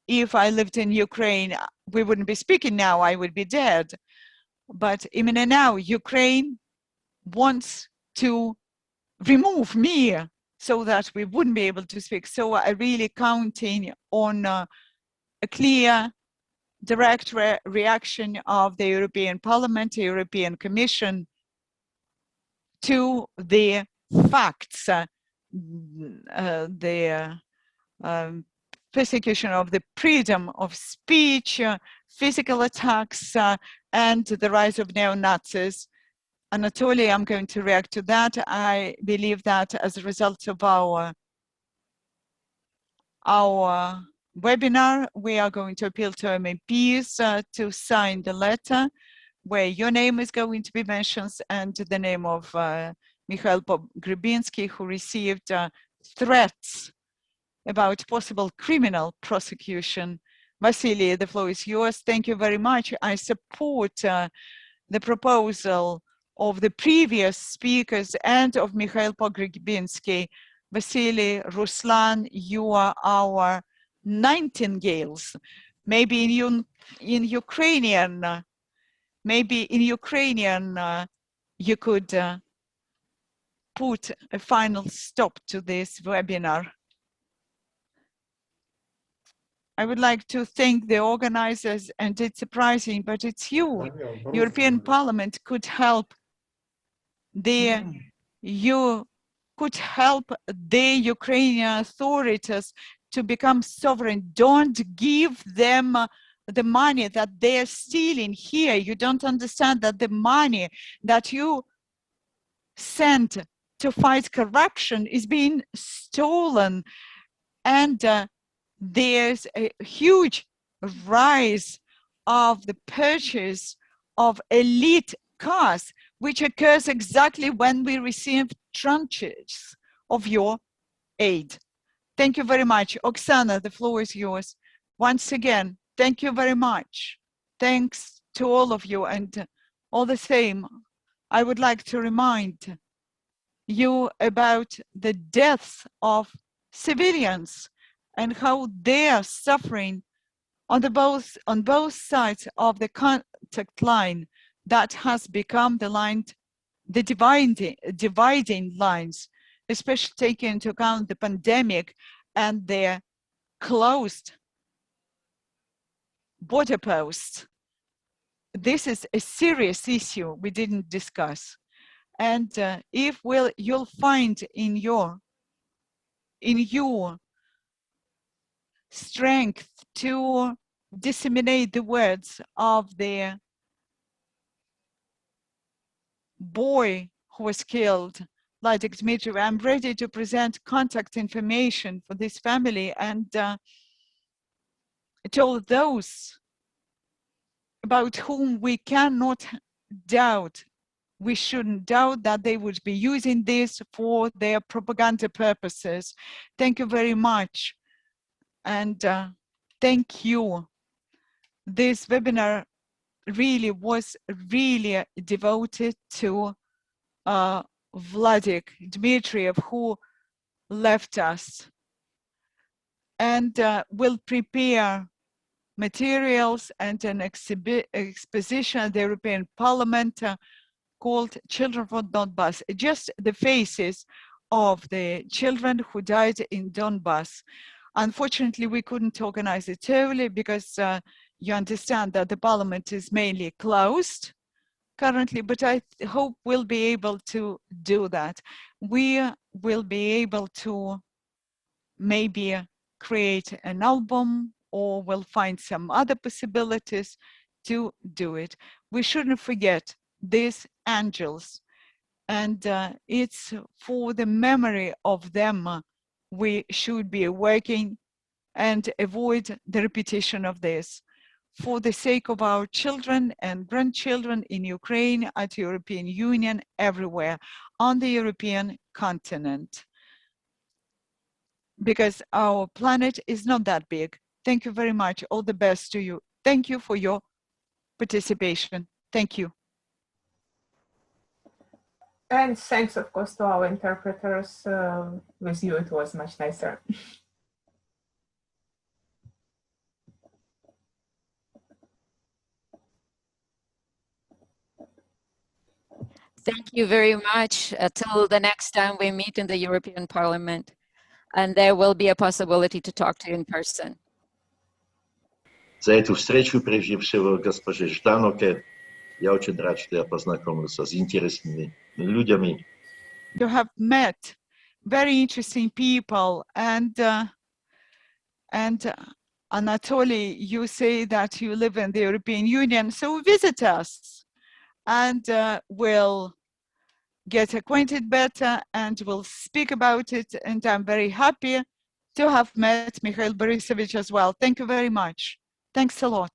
If I lived in Ukraine, we wouldn't be speaking now, I would be dead. But even now, Ukraine wants to remove me so that we wouldn't be able to speak. So I really counting on a clear, direct reaction of the European Parliament, the European Commission to the facts, the persecution of the freedom of speech, physical attacks, and the rise of neo-Nazis. Anatoly, I'm going to react to that. I believe that as a result of our webinar, we are going to appeal to MEPs to sign the letter where your name is going to be mentioned and the name of Mikhail Pogrebinsky, who received threats about possible criminal prosecution. Vasily, the floor is yours. Thank you very much. I support the proposal of the previous speakers and of Mikhail Pogrebinsky. Vasily, Ruslan, you are our nightingales. Maybe in Ukrainian, you could put a final stop to this webinar. I would like to thank the organizers, and it's surprising, but it's you, European Parliament, could help the could help the Ukrainian authorities to become sovereign. Don't give them the money that they're stealing here. You don't understand that the money that you sent to fight corruption is being stolen. And there's a huge rise of the purchase of elite cars, which occurs exactly when we receive tranches of your aid. Thank you very much. Oksana, the floor is yours. Once again, thank you very much. Thanks to all of you. And all the same, I would like to remind you about the deaths of civilians and how they are suffering on both sides of the contact line that has become the dividing lines, especially taking into account the pandemic and their closed border posts. This is a serious issue we didn't discuss. And if you'll find in your strength to disseminate the words of the boy who was killed, like Dmitry, I'm ready to present contact information for this family and to all those about whom we cannot doubt. We shouldn't doubt that they would be using this for their propaganda purposes. Thank you very much. And thank you. This webinar was really devoted to Vladik Dmitriev, who left us, and will prepare materials and an exposition at the European Parliament called Children from Donbass, just the faces of the children who died in Donbass. Unfortunately, we couldn't organize it early because you understand that the parliament is mainly closed currently, but I hope we'll be able to do that. We will be able to maybe create an album, or we'll find some other possibilities to do it. We shouldn't forget these angels, and it's for the memory of them we should be working and avoid the repetition of this. For the sake of our children and grandchildren in Ukraine, at European Union, everywhere on the European continent. Because our planet is not that big. Thank you very much. All the best to you. Thank you for your participation. Thank you. And thanks, of course, to our interpreters. With you, it was much nicer. Thank you very much. Till the next time we meet in the European Parliament. And there will be a possibility to talk to you in person. За эту встречу, прежде всего, госпоже Жданоке, я очень рад, что я познакомился с интересными людьми. You have met very interesting people, and Anatoly, you say that you live in the European Union, so visit us, and we'll get acquainted better, and we'll speak about it. And I'm very happy to have met Mikhail Borisovich as well. Thank you very much. Thanks a lot.